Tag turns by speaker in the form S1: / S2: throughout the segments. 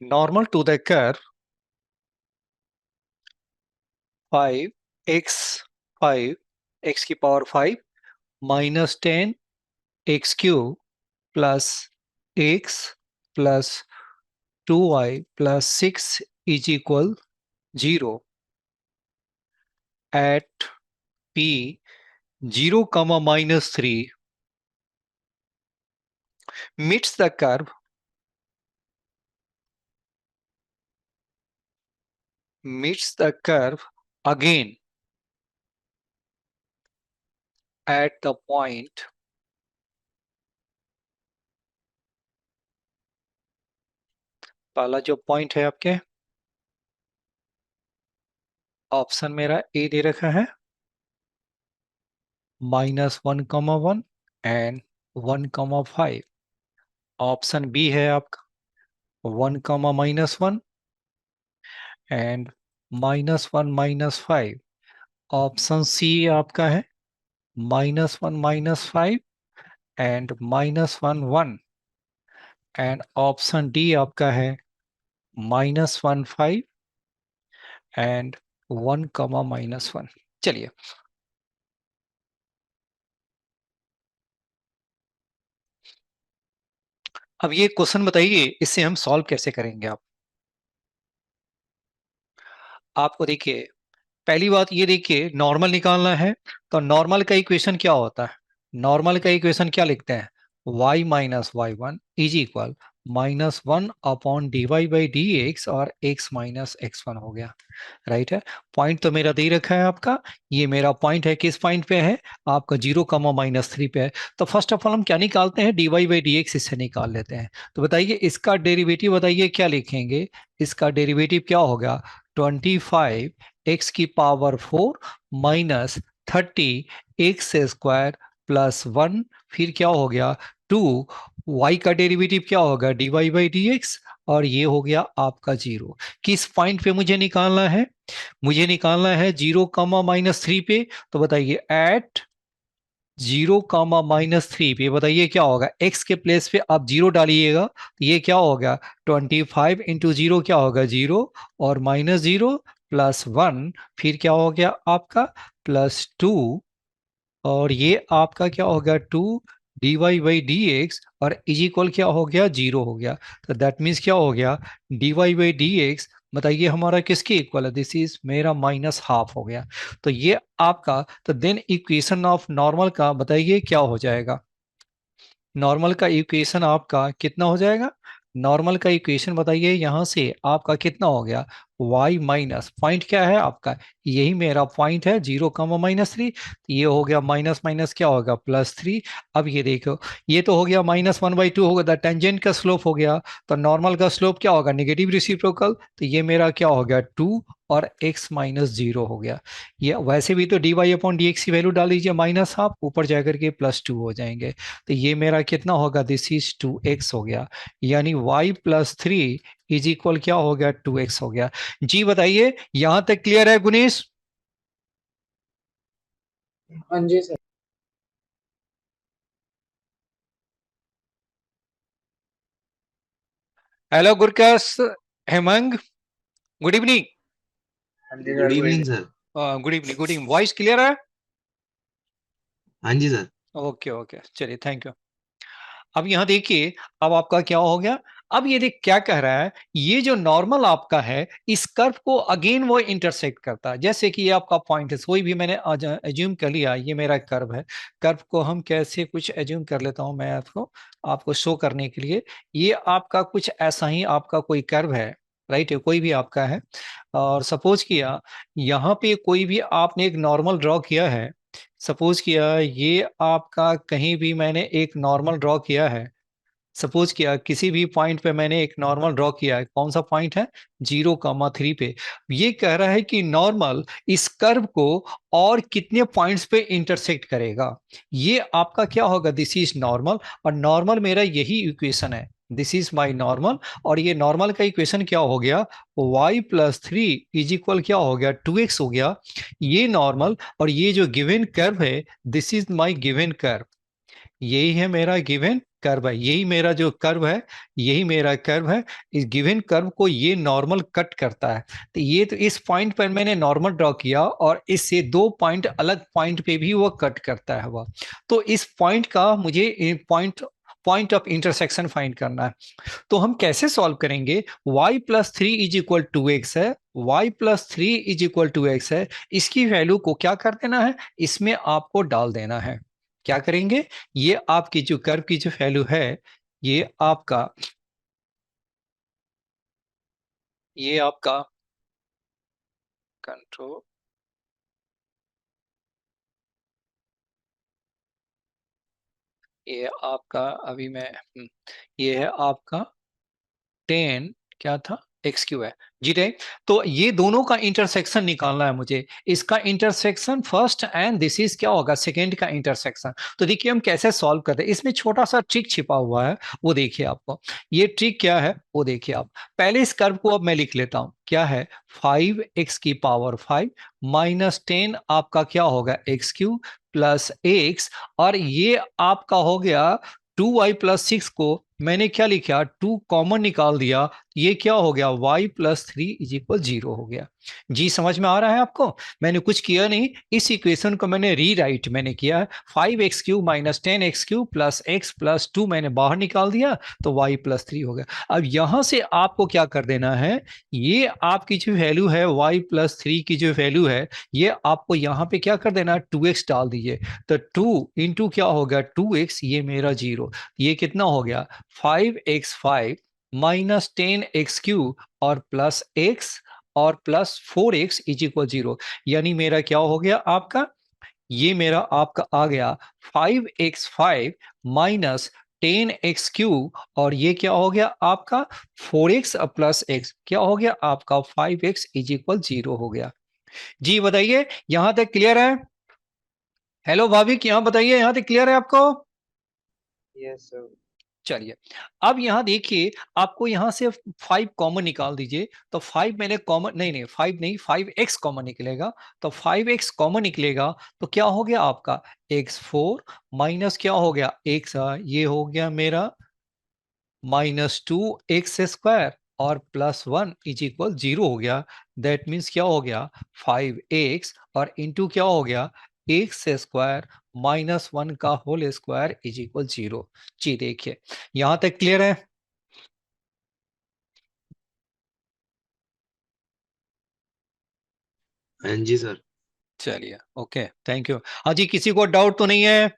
S1: normal to the curve 5x 5 x की power 5 minus 10 x cube plus x plus 2y plus 6 is equal 0 at p 0 comma minus 3 meets the curve again at the point पहला जो point है आपके option मेरा ए दे रखा है -1,1 and 1,5। Option B है आपका 1,-1 एंड -1 -5। ऑप्शन सी आपका है -1 -5 एंड -1 1 एंड ऑप्शन डी आपका है -1 5 एंड 1,-1। चलिए अब ये क्वेश्चन बताइए इससे हम सॉल्व कैसे करेंगे। आपको देखिए पहली बात ये देखिए नॉर्मल निकालना है तो नॉर्मल का इक्वेशन क्या होता है। नॉर्मल का इक्वेशन क्या लिखते हैं y minus y one is equal -1 upon d y by d x और x माइनस एक्स वन हो गया। राइट है। पॉइंट तो मेरा दे रखा है आपका। ये मेरा पॉइंट है किस पॉइंट पे है आपका 0,-3 पे है। तो फर्स्ट ऑफ ऑल हम क्या निकालते हैं d y by d x इससे निकाल लेते हैं। तो बताइए इसका डेरिवेटिव बताइए क्या लिखेंगे। इसका डेरिवेटिव क्या होगा 25 एक्स की power 4 minus 30 x square plus 1 फिर क्या हो गया 2 y का डेरिवेटिव क्या होगा d y by d x और ये हो गया आपका 0। किस पॉइंट पे मुझे निकालना है मुझे निकालना है 0,-3 पे। तो बताइए एट 0,-3 पे बताइए क्या होगा x के प्लेस पे आप 0 डालिएगा तो ये क्या होगा 25 इंटू 0 क्या होगा 0 और -0 प्लस 1 फिर क्या हो गया आपका +2 और ये आपका क्या हो गया 2 d y by d x और इज इक्वल क्या हो गया 0 हो गया। तो दैट मीन्स क्या हो गया d y by d x बताइए हमारा किसके इक्वल है दिस इज मेरा -12 हो गया। तो ये आपका तो देन इक्वेशन ऑफ नॉर्मल का बताइए क्या हो जाएगा। नॉर्मल का इक्वेशन आपका कितना हो जाएगा नॉर्मल का इक्वेशन बताइए यहां से आपका कितना हो गया y माइनस पॉइंट क्या है आपका यही मेरा पॉइंट है 0,-3 ये हो गया माइनस माइनस क्या होगा +3। अब ये देखो ये तो हो गया -1/2 होगा द टेंजेंट का स्लोप हो गया। तो नॉर्मल का स्लोप क्या होगा नेगेटिव रेसिप्रोकल तो ये मेरा क्या हो गया 2 और x-0 हो गया। ये वैसे भी तो d y upon d x की वैल्यू डाल दीजिए -1/2 ऊपर जाकर के +2 हो जाएंगे। तो ये मेरा कितना होगा दिस इज 2x हो गया यानी y+3 इज इक्वल क्या हो गया 2x हो गया। जी बताइए यहां तक क्लियर है गुनीश।
S2: हाँ जी sir.
S1: Hello Gurkash Hemang good evening.
S2: हाँ जी
S3: good
S2: sir
S3: evening sir.
S1: Good evening voice clear है।
S3: हाँ जी सर।
S1: ओके ओके चलिए थैंक यू। अब यहाँ देखिए अब आपका क्या हो गया। अब ये देख क्या कह रहा है ये जो नॉर्मल आपका है इस कर्व को अगेन वो इंटरसेक्ट करता है जैसे कि ये आपका पॉइंट है कोई भी मैंने एज्यूम कर लिया ये मेरा कर्व है। कर्व को हम कैसे कुछ एज्यूम कर लेता हूं मैं आपको आपको शो करने के लिए। ये आपका कुछ ऐसा ही आपका कोई कर्व है राइट है कोई भी आपका है और सपोज किया यहाँ पे कोई भी आपने एक नॉर्मल ड्रॉ किया है। सपोज किया ये आपका कहीं भी मैंने एक नॉर्मल ड्रॉ किया है। सपोज किया किसी भी पॉइंट पे मैंने एक नॉर्मल ड्रॉ किया है कौन सा पॉइंट है 0,3 पे। ये कह रहा है कि नॉर्मल इस कर्व को और कितने पॉइंट्स पे इंटरसेक्ट करेगा। ये आपका क्या होगा दिस इज नॉर्मल और नॉर्मल मेरा यही इक्वेशन है दिस इज माई नॉर्मल। और ये नॉर्मल का इक्वेशन क्या हो गया y+3 इज इक्वल क्या हो गया 2x हो गया। ये नॉर्मल और ये जो गिवन कर्व है this is my given curve यही है मेरा गिवन कर्व है, यही मेरा जो कर्व है, यही मेरा कर्व है। इस गिवन कर्व को ये नॉर्मल कट करता है। तो ये तो इस पॉइंट पर मैंने नॉर्मल ड्रॉ किया और इससे 2 पॉइंट अलग पॉइंट पे भी वो कट करता है वह। तो इस पॉइंट का मुझे point point of intersection find करना है। तो हम कैसे सॉल्व करेंगे? y plus three is equal to x है, y plus three is equal to x है। इसकी वैल्यू को क्या कर देना है, इसमें आपको डाल देना है। क्या करेंगे? ये आपकी जो कर्व की जो वैल्यू है, ये आपका ये आपका कंट्रोल, ये आपका अभी मैं ये है आपका 10 क्या था, एक्स क्यू है जी टे। तो ये दोनों का इंटरसेक्शन निकालना है मुझे। इसका intersection first and this is क्या होगा, सेकेंड का इंटरसेक्शन। तो देखिए हम कैसे सॉल्व करते हैं, इसमें छोटा सा ट्रिक छिपा हुआ है, वो देखिए आपको। ये ट्रिक क्या है वो देखिए आप। पहले इस कर्व को अब मैं लिख लेता हूं, क्या है 5x⁵ माइनस 10 आपका क्या होगा एक्स क्यू प्लस एक्स, और ये आपका हो गया 2y+6 को मैंने क्या लिखा, 2 कॉमन निकाल दिया, ये क्या हो गया y+3 इज इक्वल 0 हो गया। जी समझ में आ रहा है आपको? मैंने कुछ किया नहीं, इस इक्वेशन को मैंने रीराइट मैंने किया है। 5x³ minus 10x³ plus x plus 2 मैंने बाहर निकाल दिया, तो y+3 हो गया। अब यहां से आपको क्या कर देना है, ये आपकी जो वैल्यू है y+3 की जो वैल्यू है, ये आपको यहां पे क्या कर देना है 2x डाल दीजिए। तो 2 इंटू क्या हो गया 2x, ये मेरा 0, ये कितना हो गया 5x5 माइनस 10x³ और प्लस x और प्लस 4x इज इक्वल 0। यानी मेरा क्या हो गया आपका, ये मेरा आपका आ गया 5x5 माइनस 10x³ और ये क्या हो गया आपका 4x प्लस x, क्या हो गया आपका 5x इज इक्वल 0 हो गया। जी बताइए यहां तक क्लियर है? हेलो भाभी, यहाँ बताइए यहां तक क्लियर है आपको?
S2: Yes sir.
S1: चलिए अब यहां देखिए, आपको यहां से 5 कॉमन निकाल दीजिए। तो 5 मैंने कॉमन, नहीं नहीं 5 नहीं, 5x कॉमन निकलेगा। तो 5x कॉमन निकलेगा तो क्या हो गया आपका x4 माइनस क्या हो गया x, ये हो गया मेरा -2x² और +1 इज इक्वल 0 हो गया। दैट मीन्स क्या हो गया 5x और इंटू क्या हो गया x² -1 का होल स्क्वायर इज इक्वल 0। जी देखिए यहां तक क्लियर है?
S3: हाँ जी सर।
S1: चलिए ओके थैंक यू। हाँ जी, किसी को डाउट तो नहीं है?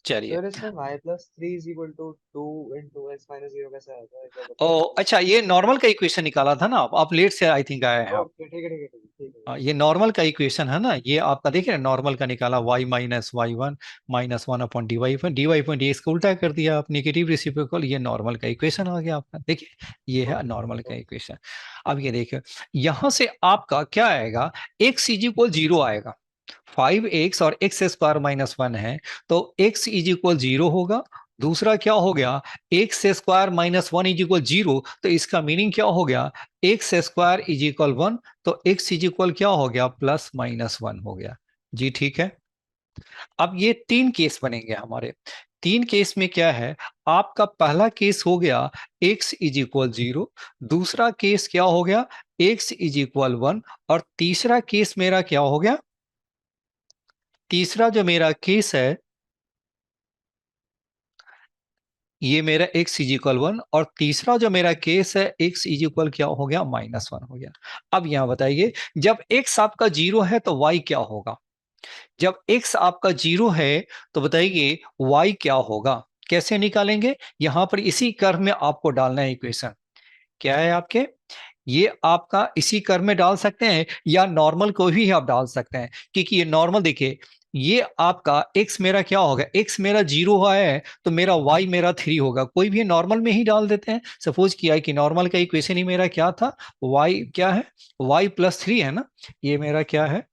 S1: चलिए।
S2: सर इसमें y+3 is equal to 2 × x−0 कैसे आएगा, एक बार
S1: ओ
S2: बताइए।
S1: अच्छा, ये नॉर्मल का इक्वेशन निकाला था ना आप लेट से आई थिंक आए हैं आप।
S2: ओके ठीक है ठीक है ठीक है ठीक है।
S1: ये नॉर्मल का इक्वेशन है ना, ये आपका देखिए नॉर्मल का निकाला y−y1 -1/dy1 dy इसका उल्टा कर दिया आप, नेगेटिव रेसिप्रोकल, ये नॉर्मल का इक्वेशन आ गया आपका। देखिए ये है
S2: ओके
S1: नॉर्मल का
S2: ओके।
S1: इक्वेशन। अब ये देखिए यहां से आपका क्या आएगा, x इज इक्वल 0 आएगा। 5x और x² -1 है, तो x इज इक्वल 0 होगा। दूसरा क्या हो गया x² -1 इज इक्वल 0, तो इसका मीनिंग क्या हो गया x² इज इक्वल 1, तो x इज इक्वल क्या हो गया +-1 हो गया। जी ठीक है। अब ये 3 केस बनेंगे हमारे। 3 केस में क्या है, आपका पहला केस हो गया x इज इक्वल 0, दूसरा केस क्या हो गया x इज इक्वल 1, और तीसरा केस मेरा क्या हो गया, तीसरा जो मेरा केस है ये मेरा x इज इक्वल 1, और तीसरा जो मेरा केस है x इज इक्वल क्या हो गया -1 हो गया। अब यहां बताइए जब x आपका 0 है तो y क्या होगा, जब x आपका 0 है तो बताइए y क्या होगा, कैसे निकालेंगे? यहां पर इसी कर्व में आपको डालना है इक्वेशन। क्या है आपके, ये आपका इसी कर्व में डाल सकते हैं या नॉर्मल को भी आप डाल सकते हैं, क्योंकि ये नॉर्मल देखिए, ये आपका x मेरा क्या होगा, x मेरा 0 है तो मेरा y मेरा 3 होगा। कोई भी नॉर्मल में ही डाल देते हैं। सपोज किया है कि नॉर्मल का इक्वेशन ही मेरा क्या था, y क्या है y+3 है ना, ये मेरा क्या है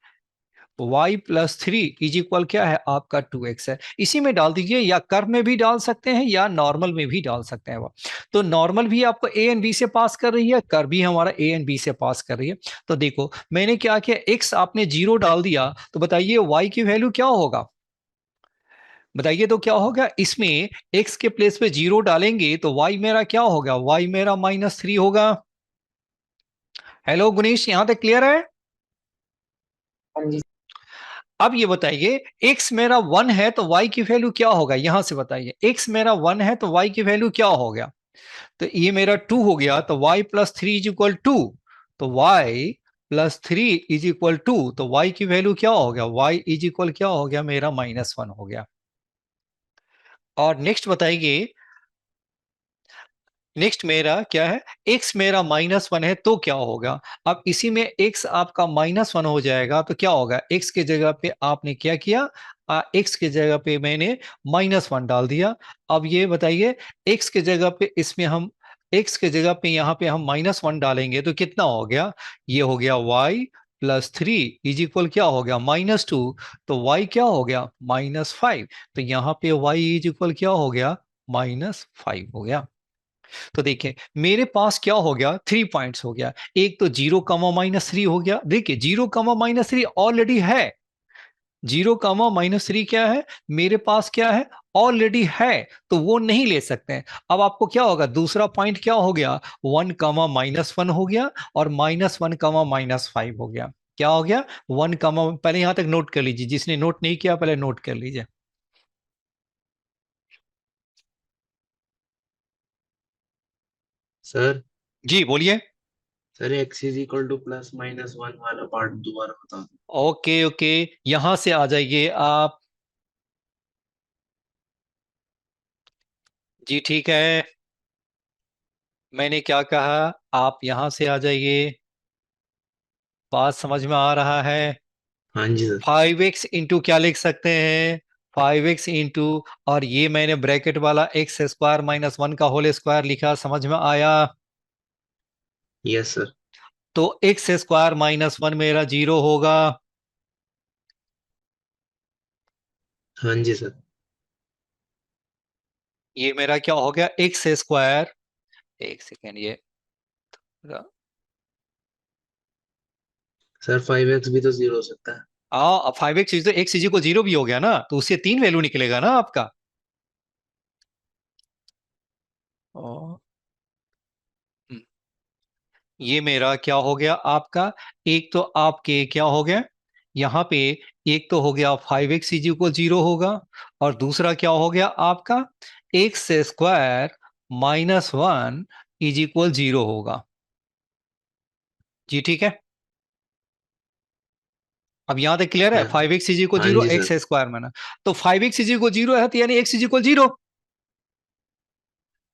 S1: y+3 इज इक्वल क्या है आपका 2x है। इसी में डाल दीजिए, या कर्व में भी डाल सकते हैं या नॉर्मल में भी डाल सकते हैं वो। तो नॉर्मल भी आपको a एंड b से पास कर रही है, कर्व भी हमारा a एंड b से पास कर रही है। तो देखो मैंने क्या किया, x आपने 0 डाल दिया, तो बताइए y की वैल्यू क्या होगा, बताइए तो क्या होगा इसमें, x के प्लेस पे 0 डालेंगे तो y मेरा क्या होगा, y मेरा -3 होगा। हेलो गुनीश, यहां तक क्लियर है?
S2: हाँ जी।
S1: अब ये बताइए, x मेरा 1 है तो y की वैल्यू क्या होगा, यहां से बताइए, x मेरा 1 है तो y की वैल्यू क्या होगा। तो ये मेरा 2 हो गया, तो y प्लस 3 इज इक्वल 2। तो y प्लस 3 इज इक्वल 2, तो y की वैल्यू क्या हो गया, y इज इक्वल क्या हो गया मेरा -1 हो गया। और नेक्स्ट बताइए, नेक्स्ट मेरा क्या है, x मेरा -1 है तो क्या होगा। अब इसी में x आपका -1 हो जाएगा तो क्या होगा, x के जगह पे आपने क्या किया, x के जगह पे मैंने -1 डाल दिया। अब ये बताइए, x के जगह पे इसमें हम, x के जगह पे यहाँ पे हम -1 डालेंगे तो कितना हो गया, ये हो गया y प्लस 3 इज इक्वल क्या हो गया -2। तो y क्या हो गया -5। तो यहाँ पे y इज इक्वल क्या हो गया -5 हो गया। तो देखिए मेरे पास क्या हो गया, 3 पॉइंट्स हो गया। एक तो 0, -3 हो गया। देखिए 0, -3 ऑलरेडी है। 0, -3 क्या है, मेरे पास क्या है, ऑलरेडी है। तो वो नहीं ले सकते हैं। अब आपको क्या होगा, दूसरा पॉइंट क्या हो गया, 1, -1 हो गया, और -1, -5 हो गया। क्या हो गया, 1, पहले यहां तक नोट कर लीजिए, जिसने नोट नहीं किया पहले नोट कर लीजिए।
S3: सर।
S1: जी बोलिए।
S3: Sir x is equal to +-1 वाला पार्ट दोबारा बता दो।
S1: ओके ओके, यहां से आ जाइए आप। जी ठीक है, मैंने क्या कहा, आप यहां से आ जाइए। बात समझ में आ रहा है।
S3: हाँ जी सर।
S1: 5x इंटू क्या लिख सकते हैं, 5x इंटू, और ये मैंने ब्रैकेट वाला x² - 1 का होल स्क्वायर लिखा, समझ में आया।
S3: Yes sir.
S1: तो x² - 1 मेरा 0 होगा।
S3: हाँ जी सर।
S1: ये मेरा क्या हो गया, x², एक सेकेंड ये,
S3: सर 5x भी तो 0 हो सकता है।
S1: 5x तो x इज इक्वल 0 भी हो गया ना, तो उससे 3 वैल्यू निकलेगा ना आपका। ओ, ये मेरा क्या हो गया आपका, एक तो आपके क्या हो गया यहाँ पे, एक तो हो गया 5x इज इक्वल 0 होगा, और दूसरा क्या हो गया आपका, x² - 1 इज इक्वल 0 होगा। जी ठीक है, अब यहां तक क्लियर है,
S3: क्या?
S1: 5x इज इक्वल
S3: हाँ
S1: 0,
S3: जी
S1: एक्स
S3: सर।
S1: स्क्वायर में ना। तो 5x इज इक्वल 0 है तो यानी x is equal 0।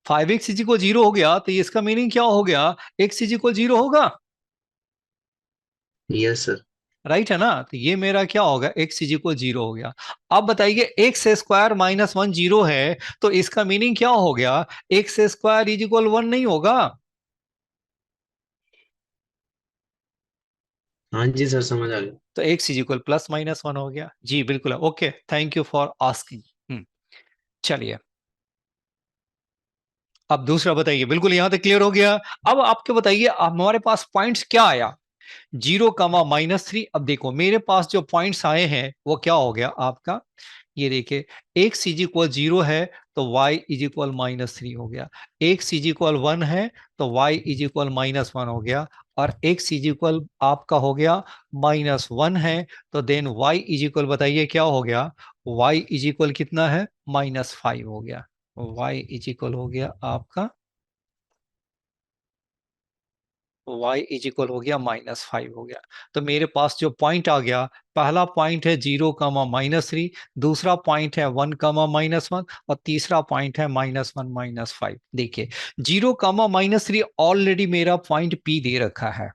S1: 5x is equal 0 हो गया तो इसका मीनिंग क्या हो गया, x इज इक्वल 0 होगा।
S3: Yes sir.
S1: राइट है ना, तो ये मेरा क्या होगा, x इज इक्वल 0 हो गया। अब बताइए, x² - 1 0 है तो इसका मीनिंग क्या हो गया, x² इज इक्वल 1 नहीं होगा।
S3: हाँ जी सर, समझ आ गया।
S1: तो x इज इक्वल +-1 हो गया। जी बिल्कुल, okay, thank you for asking. चलिए, अब दूसरा बताइए, बिल्कुल यहां तक क्लियर हो गया। अब आपके बताइए, अब हमारे पास पॉइंट्स क्या आया, 0, -3। अब देखो मेरे पास जो पॉइंट्स आए हैं वो क्या हो गया आपका, ये देखिए, x इज इक्वल 0 है तो y इज इक्वल -3 हो गया, x इज इक्वल 1 है तो y इज इक्वल -1 हो गया, और x इज इक्वल आपका हो गया -1 है, तो देन y इज इक्वल बताइए क्या हो गया, y इज इक्वल कितना है, -5 हो गया। y इज इक्वल हो गया आपका, y इज इक्वल हो गया -5 हो गया। तो मेरे पास जो पॉइंट आ गया, पहला पॉइंट है 0, -3, दूसरा पॉइंट है 1, -1, और तीसरा पॉइंट है -1, -5। देखिए 0, -3 ऑलरेडी मेरा पॉइंट P दे रखा है।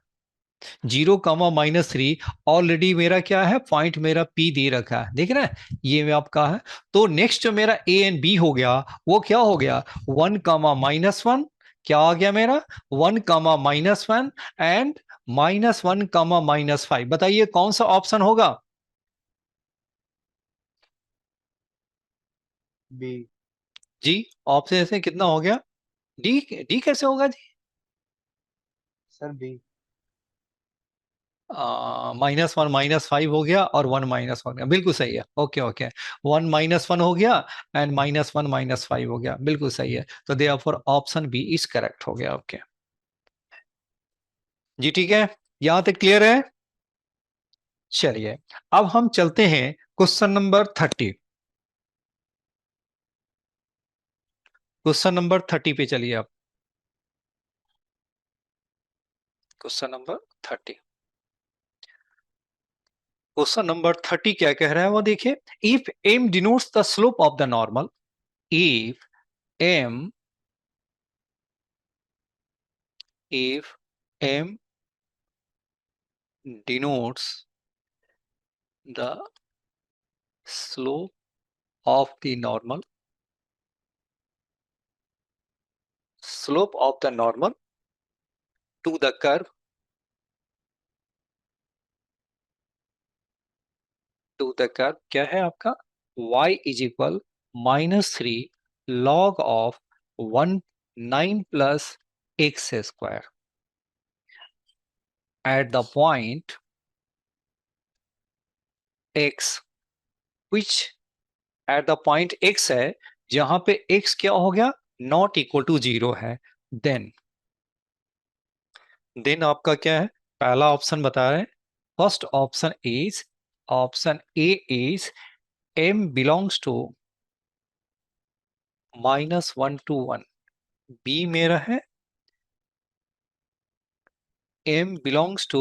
S1: 0, -3 ऑलरेडी मेरा क्या है, पॉइंट मेरा P दे रखा है, देख रहे हैं, ये आपका है। तो नेक्स्ट जो मेरा A एंड B हो गया, वो क्या हो गया, 1, -1, क्या आ गया मेरा, 1, -1 एंड -1, -5। बताइए कौन सा ऑप्शन होगा।
S2: बी।
S1: जी, ऑप्शन से कितना हो गया, डी। डी कैसे होगा जी।
S2: Sir B.
S1: -1 -5 हो गया और 1 - 1 हो गया, बिल्कुल सही है। ओके ओके, 1 - 1 हो गया एंड -1 - 5 हो गया, बिल्कुल सही है। तो therefore option B is correct हो गया। ओके जी, ठीक है, यहां तक क्लियर है। चलिए अब हम चलते हैं क्वेश्चन नंबर 30। क्वेश्चन नंबर 30 पे चलिए आप। क्वेश्चन नंबर 30, क्वेश्चन नंबर 30 क्या कह रहा है वो देखिए। If m denotes the slope of the normal, if m if m denotes the slope of the normal, slope of the normal to the curve, to the curve क्या है आपका, y is equal -3 log of 9 plus x square at the point x, which at the point x है जहां पे x क्या हो गया, not equal to 0 है। देन आपका क्या है, पहला ऑप्शन बता रहे हैं। First option A is m belongs to -1 to 1। B मेरा है m belongs to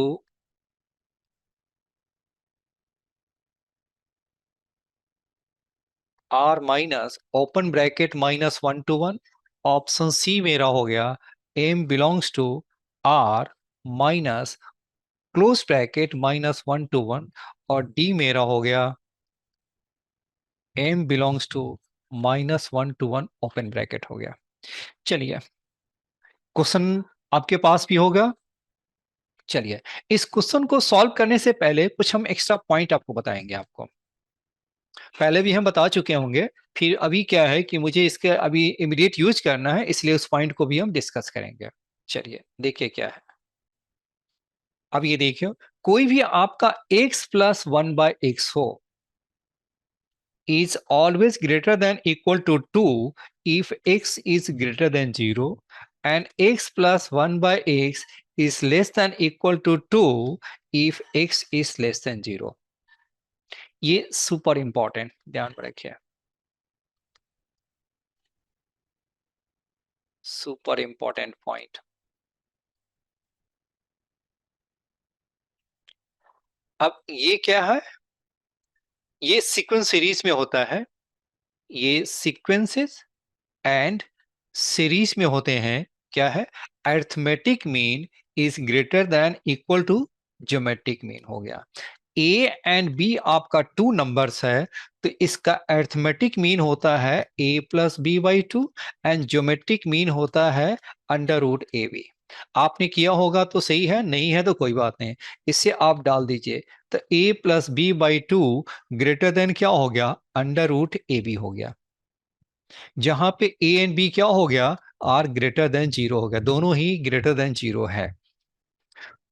S1: r minus open bracket -1 to 1। Option C मेरा हो गया m belongs to r minus close bracket -1 to 1। और डी मेरा हो गया m belongs to -1 to 1 open bracket हो गया। चलिए क्वेश्चन आपके पास भी होगा। चलिए इस क्वेश्चन को सॉल्व करने से पहले कुछ हम एक्स्ट्रा पॉइंट आपको बताएंगे। आपको पहले भी हम बता चुके होंगे, फिर अभी क्या है कि मुझे इसके अभी इमीडिएट यूज करना है, इसलिए उस पॉइंट को भी हम डिस्कस करेंगे। चलिए देखिए क्या है। अब ये देखियो, कोई भी आपका x प्लस 1/x हो is always greater than equal to 2 if x is greater than 0, and x plus 1 by x is less than equal to 2 if x is less than 0। ये सुपर इंपॉर्टेंट, ध्यान में रखिए, super important point. अब ये क्या है, ये sequence series में होता है, ये सीक्वेंसेस एंड सीरीज में होते हैं। क्या है, arithmetic mean is greater than equal to geometric mean हो गया। ए एंड बी आपका 2 नंबर्स है, तो इसका अरिथमेटिक मीन होता है a+b/2 एंड ज्योमेट्रिक मीन होता है √ab। आपने किया होगा तो सही है, नहीं है तो कोई बात नहीं, इससे आप डाल दीजिए। तो a+b/2 ग्रेटर देन क्या हो गया, √ab हो गया। जहां पे ए एंड बी क्या हो गया, आर ग्रेटर देन 0 हो गया, दोनों ही ग्रेटर देन 0 है।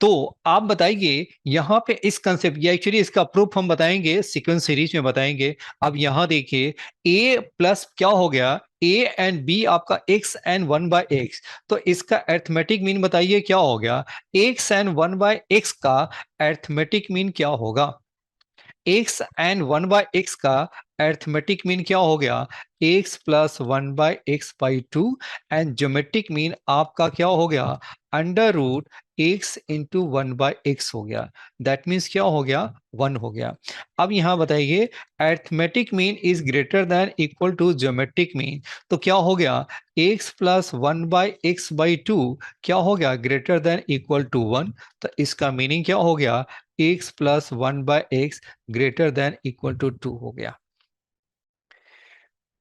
S1: तो आप बताइए यहां पे इस कंसेप्ट, या एक्चुअली इसका प्रूफ हम बताएंगे सीक्वेंस सीरीज में बताएंगे। अब यहां देखिए a प्लस क्या हो गया, a एंड b आपका x एंड 1/x, तो इसका अरिथमेटिक मीन बताइए क्या हो गया, x एंड 1/x का अरिथमेटिक मीन क्या होगा, x एंड 1/x का अरिथमेटिक मीन क्या हो गया, x plus 1/x/2 and geometric mean आपका क्या हो गया, √x इंटू 1/x हो गया। दैट मीन्स क्या हो गया, 1 हो गया। अब यहां बताइए arithmetic mean is greater than equal to geometric mean, तो क्या हो गया, x प्लस 1/x/2 क्या हो गया, ग्रेटर देन इक्वल टू 1। तो इसका मीनिंग क्या हो गया, x plus 1/x greater than equal to 2 हो गया।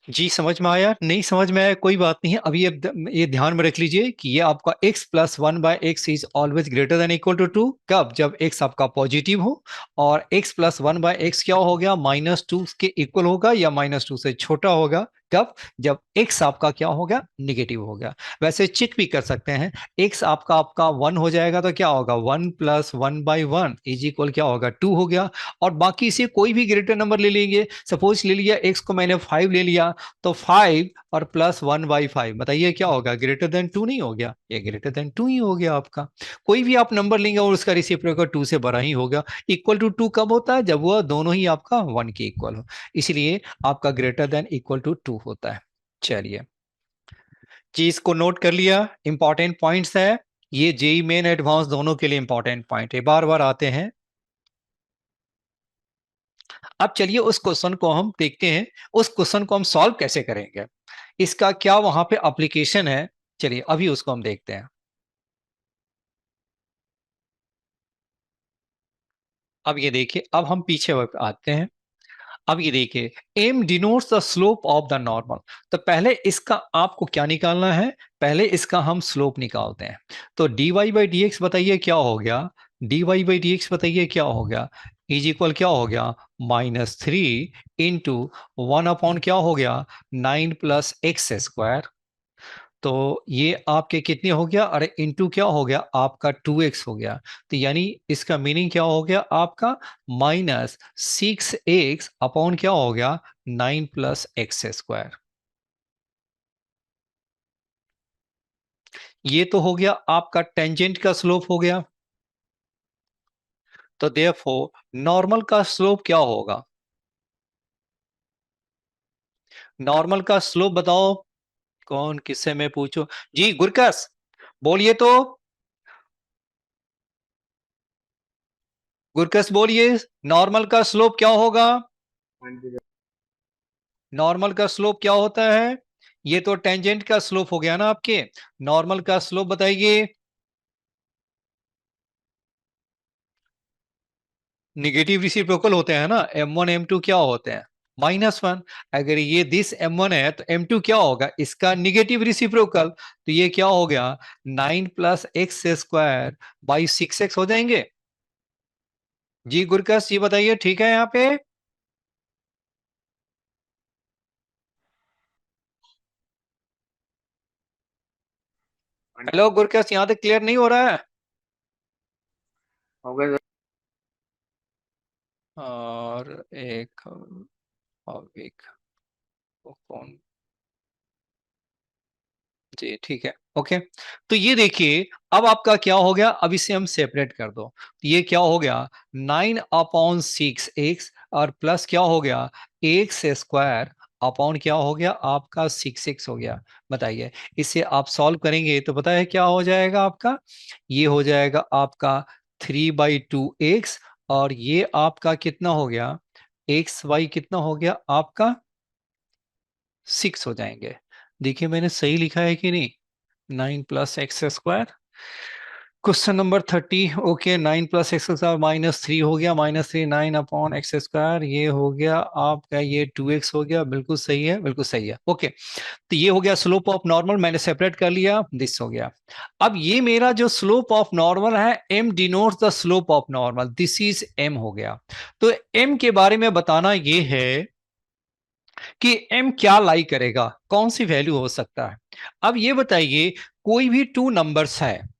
S1: जी समझ में आया, नहीं समझ में आया कोई बात नहीं है। अभी ये ध्यान में रख लीजिए कि ये आपका x plus 1/x is always greater than equal to 2, कब, जब x आपका पॉजिटिव हो, और x प्लस 1/x क्या हो गया, -2 के इक्वल होगा या -2 से छोटा होगा, कब? जब x आपका क्या हो गया? निगेटिव हो गया। वैसे चेक भी कर सकते हैं, x आपका आपका 1 हो जाएगा तो क्या होगा? 1 + 1/1 इज इक्वल क्या होगा? 2 हो गया। और बाकी से कोई भी ग्रेटर नंबर ले लेंगे, सपोज ले लिया x को मैंने 5 ले लिया, तो 5 और +1/5 बताइए क्या होगा? ग्रेटर देन 2 नहीं हो गया? ये ग्रेटर देन 2 ही हो गया आपका। कोई भी आप नंबर लेंगे और उसका रेसिप्रोकल 2 से बड़ा ही होगा। इक्वल टू 2 कब होता है? जब वह दोनों ही आपका 1 के इक्वल हो, इसलिए आपका ग्रेटर देन इक्वल टू 2 होता है। चलिए, चीज को नोट कर लिया, इंपॉर्टेंट पॉइंट्स है ये, जेई मेन एडवांस दोनों के लिए इंपॉर्टेंट पॉइंट है, बार बार आते हैं। अब चलिए उस क्वेश्चन को हम देखते हैं, उस क्वेश्चन को हम सॉल्व कैसे करेंगे, इसका क्या वहां पे एप्लीकेशन है, चलिए अभी उसको हम देखते हैं। अब ये देखिए, अब हम पीछे आते हैं। अब ये देखिए, m denotes the slope of the normal, तो पहले इसका आपको क्या निकालना है? पहले इसका हम स्लोप निकालते हैं। तो dy बाई डी एक्स बताइए क्या हो गया? dy बाई डी एक्स बताइए क्या हो गया? इज इक्वल क्या हो गया? -3 इंटू 1 अपॉन क्या हो गया? 9 + x²। तो ये आपके कितने हो गया? अरे इंटू क्या हो गया? आपका 2x हो गया। तो यानी इसका मीनिंग क्या हो गया आपका? -6x अपॉन क्या हो गया? 9 + x²। ये तो हो गया आपका टेंजेंट का स्लोप हो गया। तो देयरफॉर नॉर्मल का स्लोप क्या होगा? नॉर्मल का स्लोप बताओ, कौन किससे मैं पूछूं? जी गुरकस बोलिए तो, गुरकस बोलिए, नॉर्मल का स्लोप क्या होगा? नॉर्मल का स्लोप क्या होता है? ये तो टेंजेंट का स्लोप हो गया ना आपके। नॉर्मल का स्लोप बताइए। निगेटिव रेसिप्रोकल होते हैं ना, m1 m2 क्या होते हैं? -1। अगर ये दिस m1 है तो m2 क्या होगा? इसका निगेटिव रेसिप्रोकल। तो ये क्या हो गया? 9 + x² / 6x हो जाएंगे। जी गुरकस जी बताइए, ठीक है यहाँ पे? हेलो गुरकस, यहाँ तक क्लियर नहीं हो रहा है?
S2: हो गया
S1: और एक, और एक कौन, जी ठीक है, ओके। तो ये देखिए, अब आपका क्या हो गया? अब इसे हम सेपरेट कर दो, तो ये क्या हो गया? 9/6x और प्लस क्या हो गया? x² अपॉन क्या हो गया आपका? 6x हो गया। बताइए, इसे आप सॉल्व करेंगे तो पता है क्या हो जाएगा आपका? ये हो जाएगा आपका 3/2x, और ये आपका कितना हो गया? xy कितना हो गया आपका? 6 हो जाएंगे। देखिए मैंने सही लिखा है कि नहीं? 9 + x²। Question number 30, okay. 9 + x² -3 हो गया, -3 9/x², ये हो गया आपका, ये 2x हो गया। बिल्कुल सही है, बिल्कुल सही है, ओके। तो ये हो गया स्लोप ऑफ नॉर्मल, मैंने सेपरेट कर लिया, दिस हो गया। अब ये मेरा जो स्लोप ऑफ नॉर्मल है, m denotes the slope of normal, this is m हो गया। तो m के बारे में बताना ये है कि m क्या लाई करेगा, कौन सी वैल्यू हो सकता है। अब ये बताइए, कोई भी टू नंबर्स है,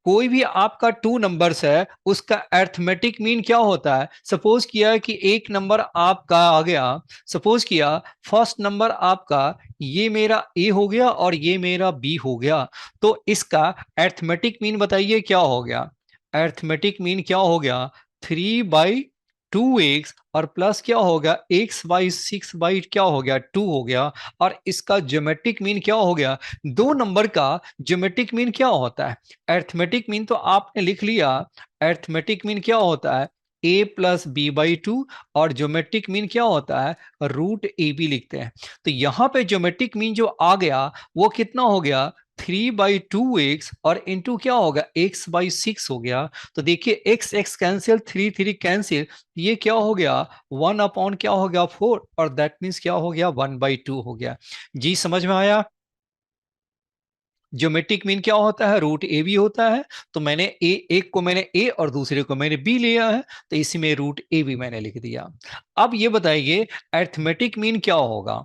S1: कोई भी आपका टू नंबर्स है, उसका अर्थमेटिक मीन क्या होता है? सपोज किया कि एक नंबर आपका आ गया, सपोज किया फर्स्ट नंबर आपका ये मेरा ए हो गया और ये मेरा बी हो गया, तो इसका अर्थमेटिक मीन बताइए क्या हो गया? अर्थमेटिक मीन क्या हो गया? 3/2x और प्लस क्या हो गया? x/6 क्या हो गया? 2 हो गया। और इसका ज्योमेट्रिक मीन क्या हो गया? दो नंबर का ज्योमेट्रिक मीन क्या होता है? अर्थमेटिक मीन तो आपने लिख लिया, अर्थमेटिक मीन क्या होता है? a + b/2। और ज्योमेट्रिक मीन क्या होता है? √ab लिखते हैं। तो यहां पे ज्योमेट्रिक मीन जो आ गया वो कितना हो गया? 3/2x और इंटू क्या होगा? x/6 हो गया। तो देखिए x x कैंसिल, 3 कैंसिल, ये क्या हो गया? 1 अपॉन क्या हो गया? 4, और दैट मीन्स क्या हो गया? 1/2 हो गया। जी समझ में आया? ज्योमेट्रिक मीन क्या होता है? √ab होता है। तो मैंने एक को मैंने a और दूसरे को मैंने b लिया है, तो इसी में √ab मैंने लिख दिया। अब ये बताइए अर्थमेटिक मीन क्या होगा?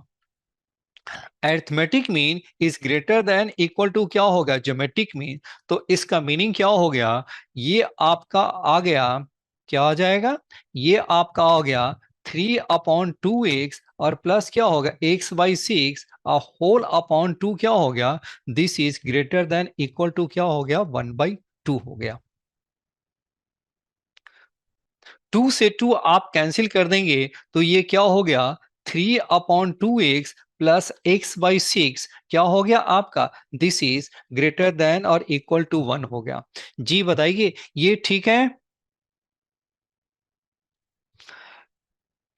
S1: Arithmetic mean is greater than equal to क्या होगा, ज्योमेट्रिक मीन। तो इसका मीनिंग क्या हो गया, ये आपका आ गया, क्या आ जाएगा, ये आपका आ गया 3/2x और प्लस क्या होगा x/6 होल अपॉन 2 क्या हो गया, this is greater than equal to क्या हो गया 1/2 हो गया। 2 से 2 आप कैंसिल कर देंगे तो ये क्या हो गया 3/2x प्लस x/6 क्या हो गया आपका, दिस इज ग्रेटर देन और इक्वल टू 1 हो गया। जी बताइए ये ठीक है।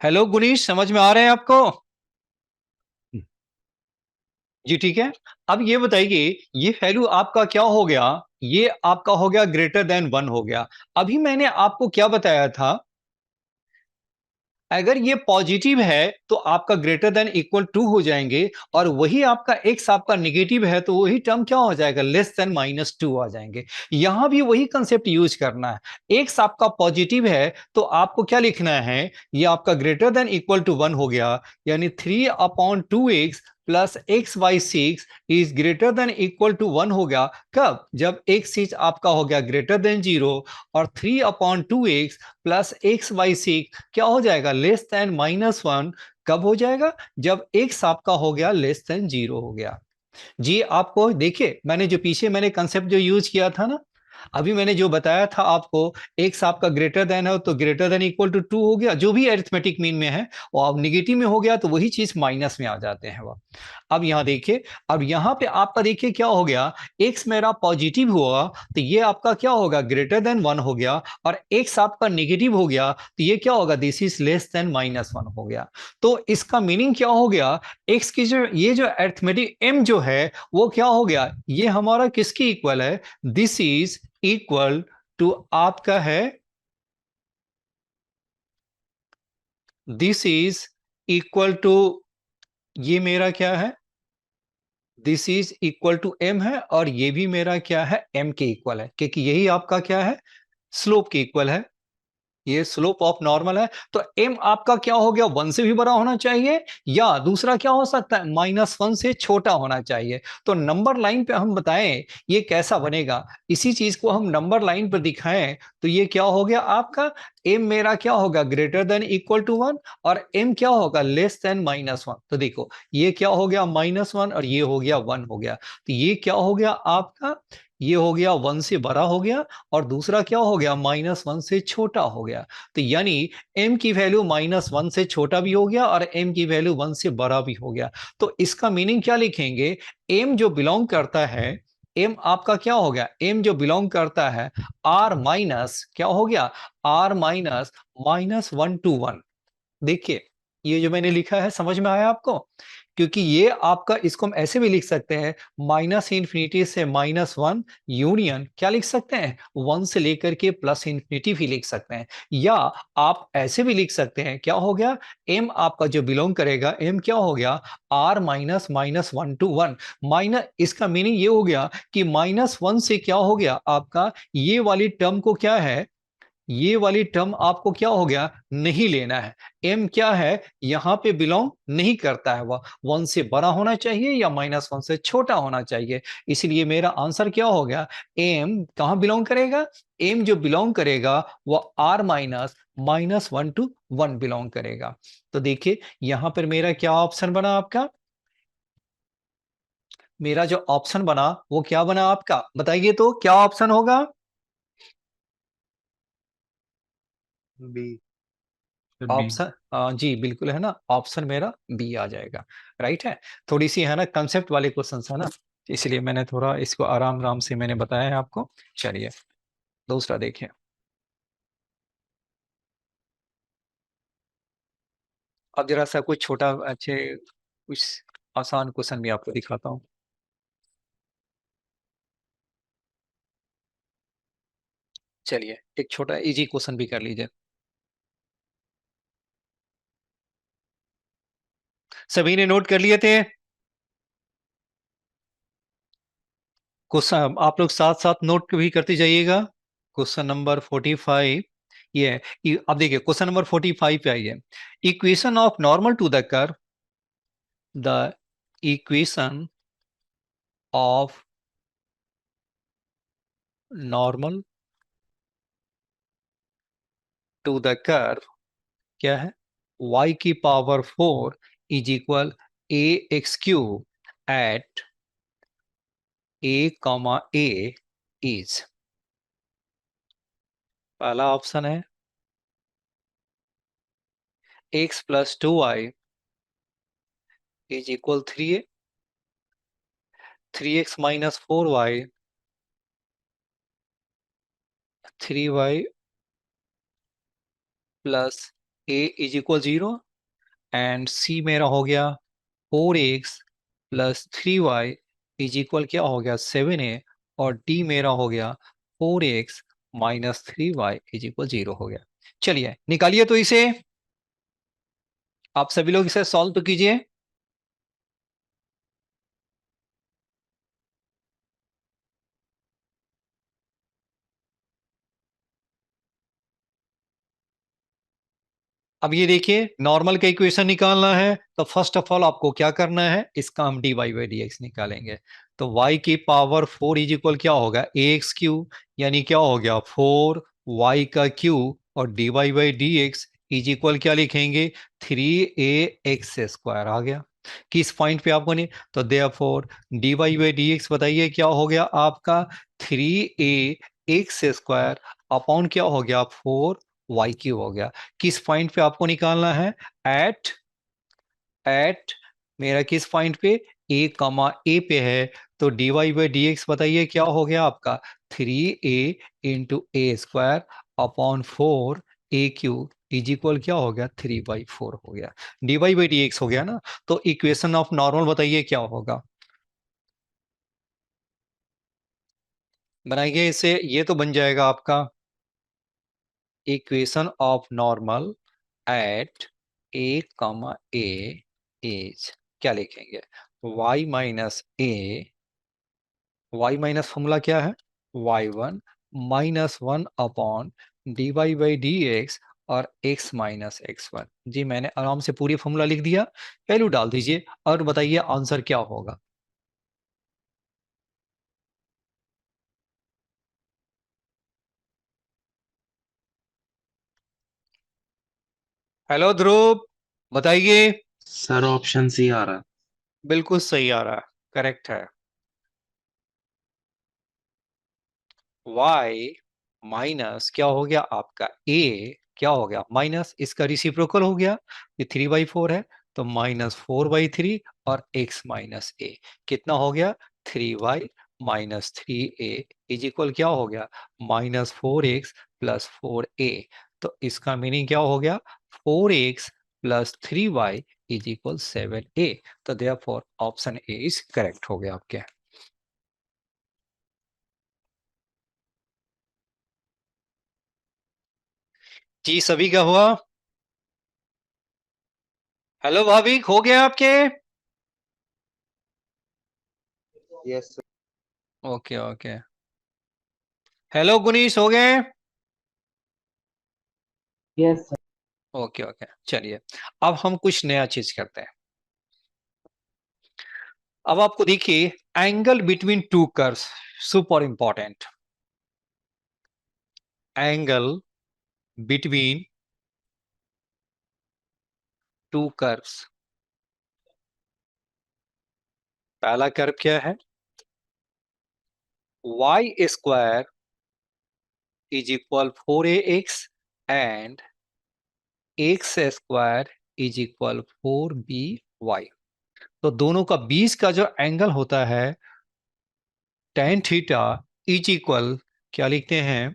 S1: हेलो गुनीश, समझ में आ रहे हैं आपको? जी ठीक है। अब ये बताइए ये वैल्यू आपका क्या हो गया, ये आपका हो गया ग्रेटर देन 1 हो गया। अभी मैंने आपको क्या बताया था, अगर ये पॉजिटिव है तो आपका ग्रेटर देन इक्वल टू हो जाएंगे, और वही आपका एक्स आपका निगेटिव है तो वही टर्म क्या हो जाएगा, लेस देन -2 आ जाएंगे। यहां भी वही कंसेप्ट यूज करना है। एक्स आपका पॉजिटिव है तो आपको क्या लिखना है, ये आपका ग्रेटर देन इक्वल टू 1 हो गया, यानी 3/2x plus x/6 is greater than equal to 1 हो गया। कब, जब x चीज आपका हो गया ग्रेटर देन 0, और 3/2x प्लस x/6 क्या हो जाएगा लेस देन -1। कब हो जाएगा, जब x आपका हो गया लेस देन 0 हो गया। जी आपको देखिए मैंने जो पीछे मैंने कंसेप्ट जो यूज किया था ना, अभी मैंने जो बताया था आपको, एक्स आपका ग्रेटर देन है तो ग्रेटर देन इक्वल टू 2 हो गया, जो भी अरिथमेटिक मीन में है, और अब निगेटिव में हो गया तो वही चीज माइनस में आ जाते हैं वो। अब यहाँ देखिए, अब यहाँ पे आपका देखिए क्या हो गया, एक्स मेरा पॉजिटिव हुआ तो ये आपका क्या होगा ग्रेटर देन 1 हो गया, और एक्स आपका निगेटिव हो गया तो ये क्या होगा, दिस इज लेस देन -1 हो गया। तो इसका मीनिंग क्या हो गया, एक्स की जो ये जो अरिथमेटिक एम जो है वो क्या हो गया, ये हमारा किसकी इक्वल है, दिस इज इक्वल टू आपका है, दिस इज इक्वल टू, ये मेरा क्या है, this is equal to m है, और ये भी मेरा क्या है एम के इक्वल है, क्योंकि यही आपका क्या है स्लोप के इक्वल है, ये स्लोप ऑफ नॉर्मल है। तो एम आपका क्या हो गया 1 से भी बड़ा होना चाहिए, या दूसरा क्या हो सकता है -1 से छोटा होना चाहिए। तो नंबर लाइन पे हम बताएं ये कैसा बनेगा, इसी चीज को हम नंबर लाइन पर दिखाएं तो ये क्या हो गया आपका, एम मेरा क्या होगा ग्रेटर देन इक्वल टू 1, और एम क्या होगा लेस देन -1। तो देखो ये क्या हो गया -1 और ये हो गया 1 हो गया, तो ये क्या हो गया आपका, ये हो गया 1 से बड़ा हो गया, और दूसरा क्या हो गया -1 से छोटा हो गया। तो यानी m की वैल्यू -1 से छोटा भी हो गया और m की वैल्यू 1 से बड़ा भी हो गया। तो इसका मीनिंग क्या लिखेंगे, m जो बिलोंग करता है, m आपका क्या हो गया, m जो बिलोंग करता है r माइनस क्या हो गया, r माइनस -1 to 1। देखिए ये जो मैंने लिखा है समझ में आया आपको, क्योंकि ये आपका, इसको हम ऐसे भी लिख सकते हैं -∞ से -1 यूनियन क्या लिख सकते हैं 1 से लेकर के +∞ भी लिख सकते हैं, या आप ऐसे भी लिख सकते हैं क्या हो गया, m आपका जो बिलोंग करेगा m क्या हो गया r माइनस -1 to 1 माइनस, इसका मीनिंग ये हो गया कि -1 से क्या हो गया आपका, ये वाली टर्म को क्या है, ये वाली टर्म आपको क्या हो गया नहीं लेना है। m क्या है यहां पे बिलोंग नहीं करता है, वह 1 से बड़ा होना चाहिए या -1 से छोटा होना चाहिए। इसलिए मेरा आंसर क्या हो गया, m कहां बिलोंग करेगा, m जो बिलोंग करेगा वह r माइनस -1 to 1 बिलोंग करेगा। तो देखिए यहां पर मेरा क्या ऑप्शन बना आपका, मेरा जो ऑप्शन बना वो क्या बना आपका, बताइए तो क्या ऑप्शन होगा।
S2: बी।
S3: बी।
S1: ऑप्शन जी बिल्कुल है ना, ऑप्शन मेरा बी आ जाएगा, राइट है। थोड़ी सी है ना कंसेप्ट वाले क्वेश्चन है ना, इसलिए मैंने थोड़ा इसको आराम आराम से मैंने बताया है आपको। चलिए दूसरा देखिए, अब जरा सा कुछ छोटा अच्छे कुछ आसान क्वेश्चन भी आपको दिखाता हूँ। चलिए एक छोटा इजी क्वेश्चन भी कर लीजिए, सभी ने नोट कर लिए थे क्वेश्चन, आप लोग साथ साथ नोट भी करते जाइएगा। क्वेश्चन नंबर 45 ये है। अब देखिए क्वेश्चन नंबर 45 पे आइए, equation of normal to the curve, the equation of normal to the curve क्या है, y की power 4 is equal a x cube at a comma a is, पहला ऑप्शन है x plus 2y is equal 3a, 3x minus 4y, 3y plus a is equal 0, and c मेरा हो गया 4x plus 3y is equal क्या हो गया 7a, और d मेरा हो गया 4x minus 3y is equal 0 हो गया। चलिए निकालिए तो इसे, आप सभी लोग इसे सॉल्व तो कीजिए। अब ये देखिए नॉर्मल का इक्वेशन निकालना है, तो फर्स्ट ऑफ ऑल आपको क्या करना है, इसका हम dy बाई डी एक्स निकालेंगे। तो y की पावर 4 इज इक्वल क्या होगा ए एक्स क्यू, यानी क्या हो गया 4y का क्यू, और dy by d x is equal क्या लिखेंगे 3a x स्क्वायर आ गया। किस पॉइंट पे आपको नहीं, तो therefore dy by d x बताइए क्या हो गया आपका 3a x अपॉन क्या हो गया 4y हो गया। किस पॉइंट पे आपको निकालना है, एट एट मेरा किस पॉइंट पे a कमा ए पे है, तो dy बाई डी एक्स बताइए क्या हो गया आपका 3a into a square upon 4a Q is equal क्या हो गया 3/4 हो गया। dy बाई डी एक्स हो गया ना, तो इक्वेशन ऑफ नॉर्मल बताइए क्या होगा, बनाइए इसे, ये तो बन जाएगा आपका equation of normal at a comma a is, क्या लिखेंगे y minus a, y minus formula क्या है y1 - 1 upon dy by d x और x माइनस x1। जी मैंने आराम से पूरी फॉर्मूला लिख दिया, वैल्यू डाल दीजिए और बताइए आंसर क्या होगा। हेलो ध्रुव, बताइए।
S3: सर ऑप्शन सी आ रहा है।
S1: बिल्कुल सही आ रहा है, करेक्ट है। y माइनस क्या हो गया आपका a, क्या हो गया माइनस, इसका रिसिप्रोकल हो गया, ये 3/4 है, तो -4/3 और x माइनस a कितना हो गया 3y minus 3a is equal क्या हो गया -4x प्लस 4a। तो इसका मीनिंग क्या हो गया 4x plus 3y is equal 7a। तो therefore option A is correct हो गया आपके। जी सभी का हुआ। हेलो भाभी, हो गया आपके?
S2: Yes sir.
S1: Okay okay. Hello Gunish, हो गए?
S2: Yes sir.
S1: ओके ओके, चलिए अब हम कुछ नया चीज करते हैं। अब आपको देखिए angle between two curves, super important, angle between two curves. पहला कर्व क्या है y² is equal 4ax and x² is equal 4by। तो दोनों का बीच का जो एंगल होता है tan थीटा इज इक्वल क्या लिखते हैं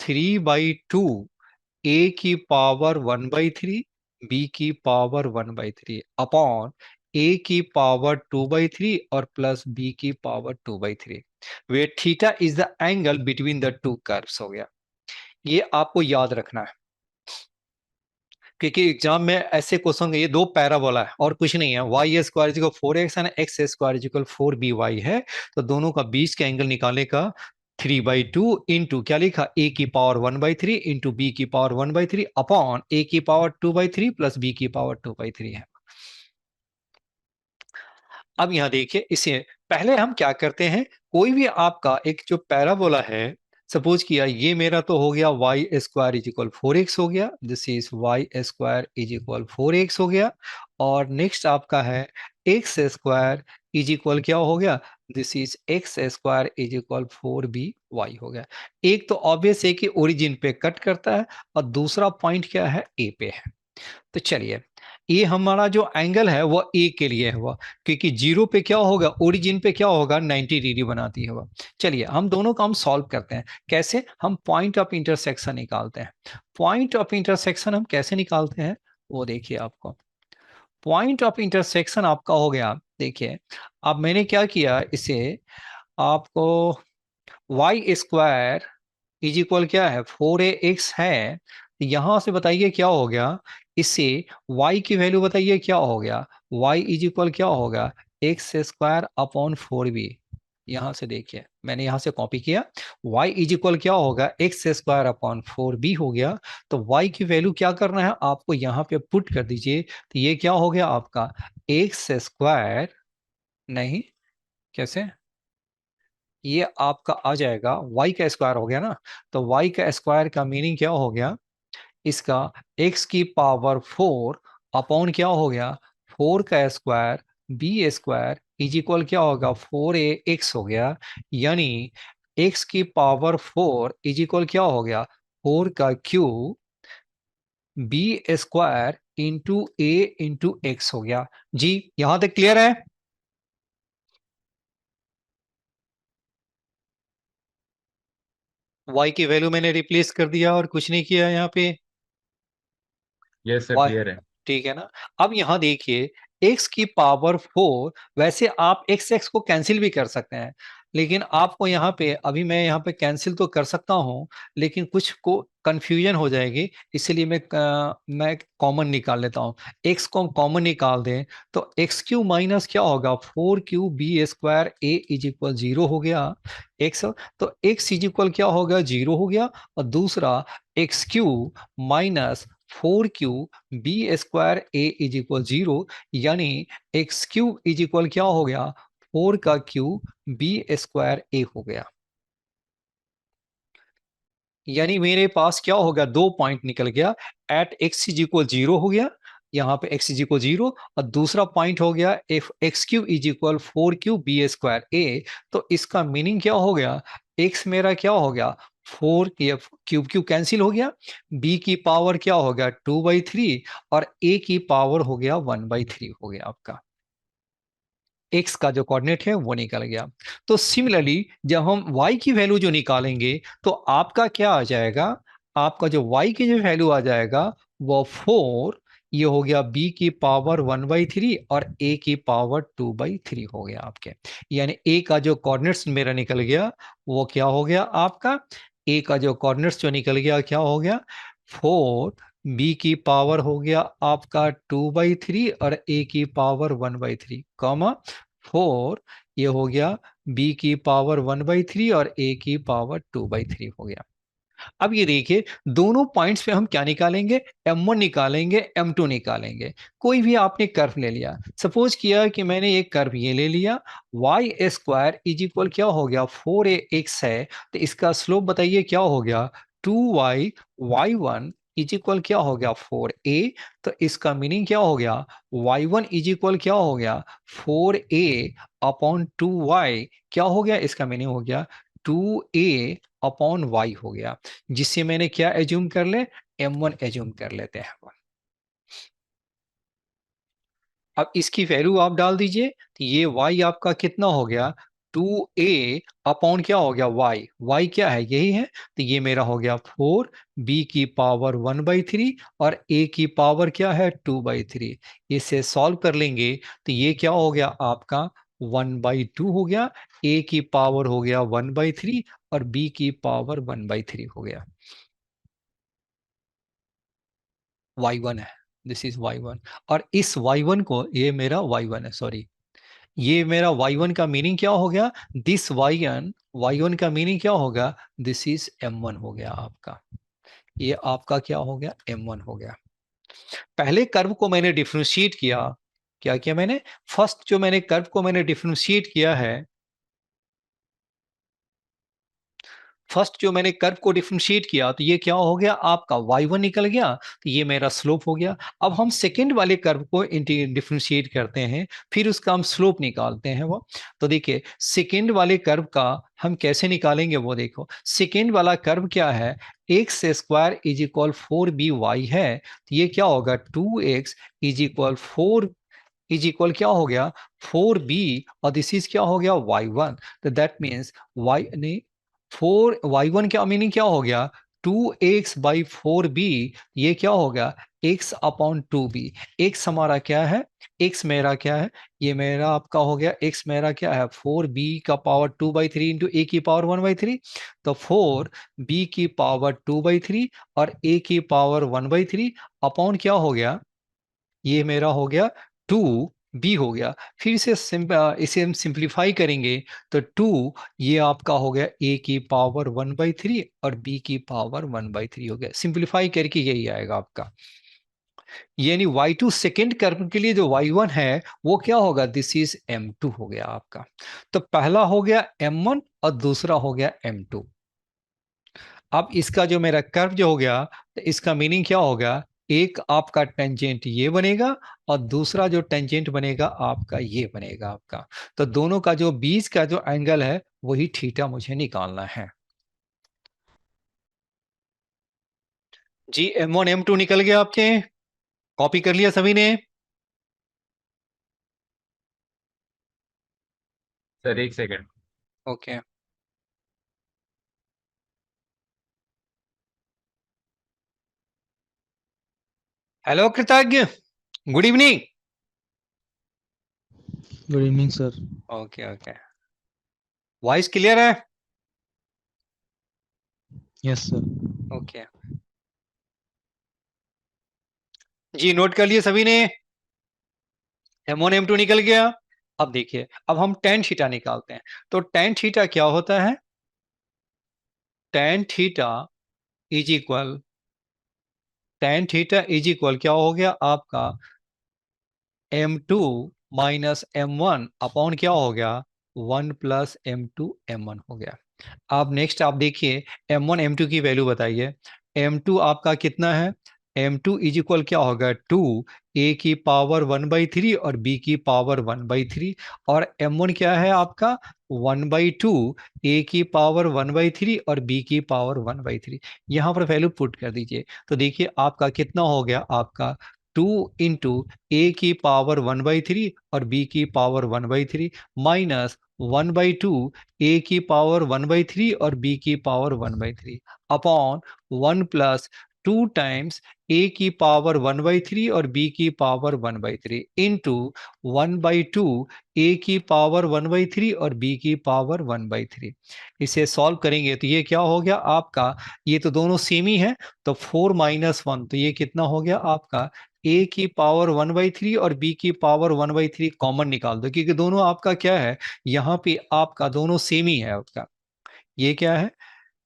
S1: 3/2 a की पावर 1/3 b की पावर 1/3 अपॉन a की पावर 2/3 और प्लस b की power 2/3, way theta is the angle between the two curves हो गया। ये आपको याद रखना है, क्योंकि एग्जाम में ऐसे क्वेश्चन, ये दो पैराबोला है और कुछ नहीं है, y square equal 4x and x square equal 4by है। तो दोनों का बीच का एंगल निकालने का 3/2 इंटू क्या लिखा a की पावर 1/3 इंटू b की पावर 1/3 अपॉन a की पावर 2/3 प्लस b की पावर 2/3 है। अब यहाँ देखिए, इसे पहले हम क्या करते हैं, कोई भी आपका एक जो पैराबोला है, सपोज किया ये मेरा तो हो गया y square is equal 4x हो गया, this is y square is equal 4x हो गया। और नेक्स्ट आपका है एक्स स्क्वायर इज इक्वल क्या हो गया, this is x square is equal 4by हो गया। एक तो ऑब्वियस है कि ओरिजिन पे कट करता है, और दूसरा पॉइंट क्या है, ए पे है। तो चलिए, ये हमारा जो एंगल है वो ए के लिए हुआ, क्योंकि जीरो पे क्या होगा, ओरिजिन पे क्या होगा, 90 डिग्री बनाती है वो। चलिए हम दोनों का हम सॉल्व करते हैं। कैसे, हम पॉइंट ऑफ इंटरसेक्शन निकालते हैं। पॉइंट ऑफ इंटरसेक्शन हम कैसे निकालते हैं, वो देखिए आपको। पॉइंट ऑफ इंटरसेक्शन आपका हो गया, देखिए अब मैंने क्या किया, इसे आपको वाई स्क्वायर इज इक्वल क्या है, 4ax है। तो यहां से बताइए क्या हो गया, इससे y की वैल्यू बताइए क्या हो गया, y इज इक्वल क्या होगा, एक्स स्क्वायर अपॉन 4b। यहां से देखिए मैंने यहां से कॉपी किया, y इज इक्वल क्या होगा, एक्स स्क्वायर अपॉन 4b हो गया। तो y की वैल्यू क्या करना है आपको, यहाँ पे पुट कर दीजिए। तो ये क्या हो गया आपका, एक्स स्क्वायर, नहीं कैसे, ये आपका आ जाएगा y का स्क्वायर हो गया ना। तो y का स्क्वायर का मीनिंग क्या हो गया, इसका x की पावर 4 अपॉन क्या हो गया, 4 का square b square is equal क्या होगा, 4ax हो गया। यानी x की पावर 4 इज इक्वल क्या हो गया, 4 का क्यूब बी स्क्वायर इंटू ए इंटू एक्स हो गया। जी यहां तक क्लियर है। y की वैल्यू मैंने रिप्लेस कर दिया और कुछ नहीं किया यहाँ पे।
S4: यस सर,
S1: वाई,
S4: क्लियर है।
S1: ठीक है ना। अब यहां देखिए, x की पावर 4, वैसे आप x x को कैंसिल भी कर सकते हैं, लेकिन आपको यहाँ पे, अभी मैं यहाँ पे कैंसिल तो कर सकता हूँ, लेकिन कुछ को कंफ्यूजन हो जाएगी, इसलिए मैं कॉमन निकाल लेता हूँ। x को हम कॉमन निकाल दें, तो एक्स क्यू माइनस क्या होगा, 4 q b square a is equal 0 हो गया। x, तो x इज इक्वल क्या होगा, 0 हो गया। और दूसरा x q minus 4 q b square a is equal 0, यानी एक्स क्यू इज इक्वल क्या हो गया, 4 का क्यू बी स्क्वायर ए हो गया। यानी मेरे पास क्या होगा, दो पॉइंट निकल गया, एट एक्स इज इक्वल 0 हो गया, यहाँ पे x इज इक्वल 0, और दूसरा पॉइंट हो गया if x q is equal 4 q b square a. तो इसका मीनिंग क्या हो गया, x मेरा क्या हो गया, 4, क्यूब क्यूब कैंसिल हो गया, b की पावर क्या हो गया, 2/3, और a की पावर हो गया 1/3 हो गया आपका। एक्स का जो कोऑर्डिनेट है वो निकल गया। तो सिमिलरली जब हम y की वैल्यू जो निकालेंगे, तो आपका क्या आ जाएगा, आपका जो y की जो वैल्यू आ जाएगा वो 4, ये हो गया b की पावर 1/3 और a की पावर 2/3 हो गया आपके। यानी a का जो कोऑर्डिनेट्स मेरा निकल गया वो क्या हो गया आपका, a का जो कोऑर्डिनेट्स जो निकल गया क्या हो गया, 4, बी की पावर हो गया आपका 2/3 और ए की पावर 1/3, कॉमा 4, ये हो गया बी की पावर 1/3 और ए की पावर 2/3 हो गया। अब ये देखिए, दोनों पॉइंट्स पे हम क्या निकालेंगे, m1 निकालेंगे, m2 निकालेंगे। कोई भी आपने कर्व ले लिया, सपोज किया कि मैंने एक कर्व ये ले लिया, वाई स्क्वायर इज इक्वल क्या हो गया, 4ax है, तो इसका स्लोप बताइए क्या हो गया, 2y, y1 इज इक्वल क्या हो गया, 4a। तो इसका मीनिंग क्या हो गया, y1 इज इक्वल क्या हो गया, 4a अपॉन 2y, क्या हो गया, इसका मीनिंग हो गया 2a अपॉन y हो गया, जिससे मैंने क्या एज्यूम कर ले, m1 एज्यूम कर लेते हैं। अब इसकी वैल्यू आप डाल दीजिए, तो ये y आपका कितना हो गया, 2a अपॉन क्या हो गया, y क्या है, यही है। तो ये मेरा हो गया 4, b की पावर 1/3 और a की पावर क्या है, 2/3। इसे सॉल्व कर लेंगे तो ये क्या हो गया आपका, 1/2 हो गया, a की पावर हो गया 1/3 और b की पावर 1/3 हो गया। y1 है, दिस इज y1। और इस y1 को, ये मेरा y1 है, सॉरी, ये मेरा y1 का मीनिंग क्या हो गया, दिस y1 का मीनिंग क्या होगा, दिस इज m1 हो गया आपका। ये आपका क्या हो गया, m1 हो गया। पहले कर्व को मैंने डिफरेंशिएट किया, क्या किया मैंने, फर्स्ट जो मैंने कर्व को मैंने डिफरेंशिएट किया है, फर्स्ट जो मैंने कर्व को डिफरेंशिएट किया तो ये क्या हो गया आपका y1 निकल गया, तो ये मेरा स्लोप हो गया। अब हम सेकंड वाले कर्व को डिफरेंशिएट करते हैं, फिर उसका हम स्लोप निकालते हैं वो। तो देखिए सेकंड वाले कर्व का हम कैसे निकालेंगे वो देखो, सेकंड वाला कर्व क्या है, x square is equal 4by है, तो ये क्या होगा 2x is equal 4 is equal क्या हो गया 4b, और दिस इज क्या हो गया y1। तो दैट मीन्स y नहीं, 4y1 क्या मीनिंग क्या हो गया 2x/4b, ये क्या हो गया x/2b। x हमारा क्या है, x मेरा क्या है, ये मेरा आपका हो गया x मेरा क्या है 4b का पावर 2/3 इंटू a की पावर 1/3, तो 4b की पावर 2/3 और a की पावर 1/3 अपॉन क्या हो गया, ये मेरा हो गया 2b हो गया। फिर इसे हम सिंप्लीफाई करेंगे तो 2 ये आपका हो गया a की पावर 1/3 और b की पावर 1/3 हो गया, सिंप्लीफाई करके यही आएगा आपका। यानी y2 सेकेंड कर्व के लिए जो y1 है वो क्या होगा, दिस इज m2 हो गया आपका। तो पहला हो गया m1 और दूसरा हो गया m2। अब इसका जो मेरा कर्व जो हो गया, तो इसका मीनिंग क्या होगा, एक आपका टेंजेंट ये बनेगा और दूसरा जो टेंजेंट बनेगा आपका ये बनेगा आपका। तो दोनों का जो बीच का जो एंगल है वही थीटा मुझे निकालना है। जी m1 m2 निकल गया आपके, कॉपी कर लिया सभी ने।
S4: सर एक second.
S1: Okay, hello Kritagya, good evening.
S5: Good evening sir.
S1: Okay okay, voice clear है।
S5: Yes sir.
S1: ओके जी, नोट कर लिए सभी ने, m1 m2 निकल गया। अब देखिए, अब हम टेन थीटा निकालते हैं। तो टेन थीटा क्या होता है, tan theta is equal, tan theta is equal क्या हो गया आपका m2 माइनस m1 अपॉन क्या हो गया 1 प्लस m2 m1 हो गया। अब नेक्स्ट आप देखिए m1 m2 की वैल्यू बताइए, m2 आपका कितना है, m2 इज इक्वल क्या होगा 2 a की पावर 1/3 और b की पावर 1/3, और m1 क्या है आपका 1/2 a की पावर 1/3 और b की पावर 1/3। यहाँ पर वैल्यू पुट कर दीजिए, तो देखिए आपका कितना हो गया आपका 2 इंटू ए की पावर 1/3 और b की पावर 1/3 माइनस 1/2 a की पावर 1/3 और b की power 1/3 upon 1 plus 2 times a की पावर 1/3 और b की पावर 1/3 इंटू 1/2 a की पावर 1/3 और b की पावर 1/3। इसे सॉल्व करेंगे तो ये क्या हो गया आपका, ये तो दोनों सेम ही है, तो 4 माइनस 1, तो ये कितना हो गया आपका a की पावर 1/3 और b की पावर 1/3 कॉमन निकाल दो, क्योंकि दोनों आपका क्या है, यहाँ पे आपका दोनों सेम ही है आपका। ये क्या है,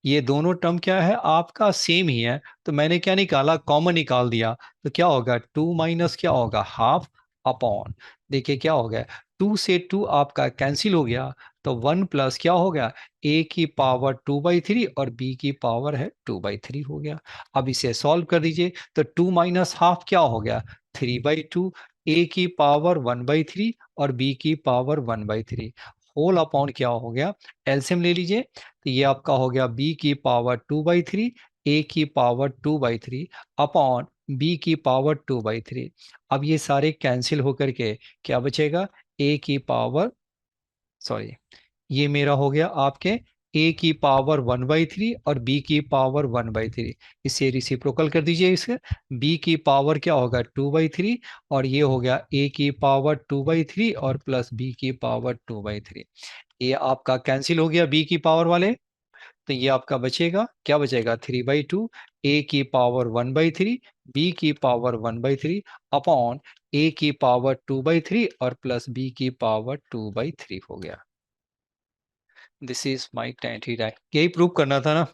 S1: ये दोनों टर्म क्या है आपका सेम ही है, तो मैंने क्या निकाला कॉमन निकाल दिया, तो क्या होगा 2 माइनस क्या होगा हाफ अपॉन, देखिए क्या हो गया 2 से 2 आपका कैंसिल हो गया, तो 1 प्लस क्या हो गया a की पावर 2/3 और b की पावर है 2/3 हो गया। अब इसे सॉल्व कर दीजिए, तो 2 माइनस हाफ क्या हो गया 3/2, a की पावर 1/3 और b की पावर 1/3 होल अपॉन क्या हो गया, एलसीएम ले लीजिए, तो ये आपका हो गया b की पावर 2/3 a की पावर 2/3 अपॉन b की पावर 2/3। अब ये सारे कैंसिल होकर के क्या बचेगा, a की पावर, सॉरी, ये मेरा हो गया आपके a की पावर 1/3 और b की पावर 1/3, इसे रिसिप्रोकल कर दीजिए, इसे b की पावर क्या होगा 2/3 और ये हो गया a की पावर 2/3 और प्लस b की पावर 2/3। ये आपका कैंसिल हो गया b की पावर वाले, तो ये आपका बचेगा क्या बचेगा 3/2 a की पावर 1/3 b की पावर 1/3 अपॉन a की पावर 2/3 और प्लस b की पावर 2/3 हो गया। This is my tan theta, यही प्रूव करना था ना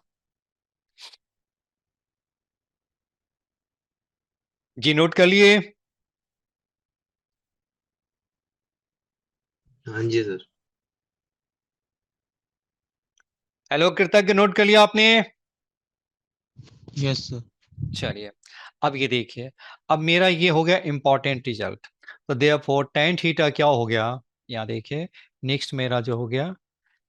S1: जी, नोट कर लिए।
S3: हाँ जी सर।
S1: हेलो कृतज्ञ, नोट कर लिया आपने?
S5: Yes, sir.
S1: चलिए, अब ये देखिए, अब मेरा ये हो गया इंपॉर्टेंट रिजल्ट। तो देयरफॉर tan थीटा क्या हो गया, यहाँ देखिए, नेक्स्ट मेरा जो हो गया,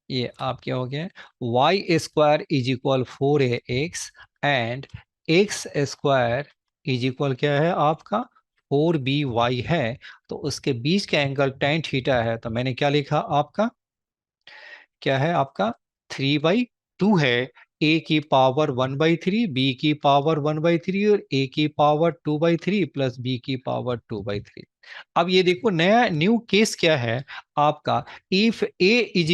S1: ये आप क्या हो गया, y square is equal 4ax and x square is equal क्या है आपका 4by है। तो उसके बीच का एंगल tan थीटा है, तो मैंने क्या लिखा आपका, क्या है आपका 3/2 है। ए की पावर 1/3, बी की पावर 1/3 और ए की पावर 2/3 प्लस बी की पावर 2/3। अब ये देखो नया न्यू केस क्या है आपका, if a is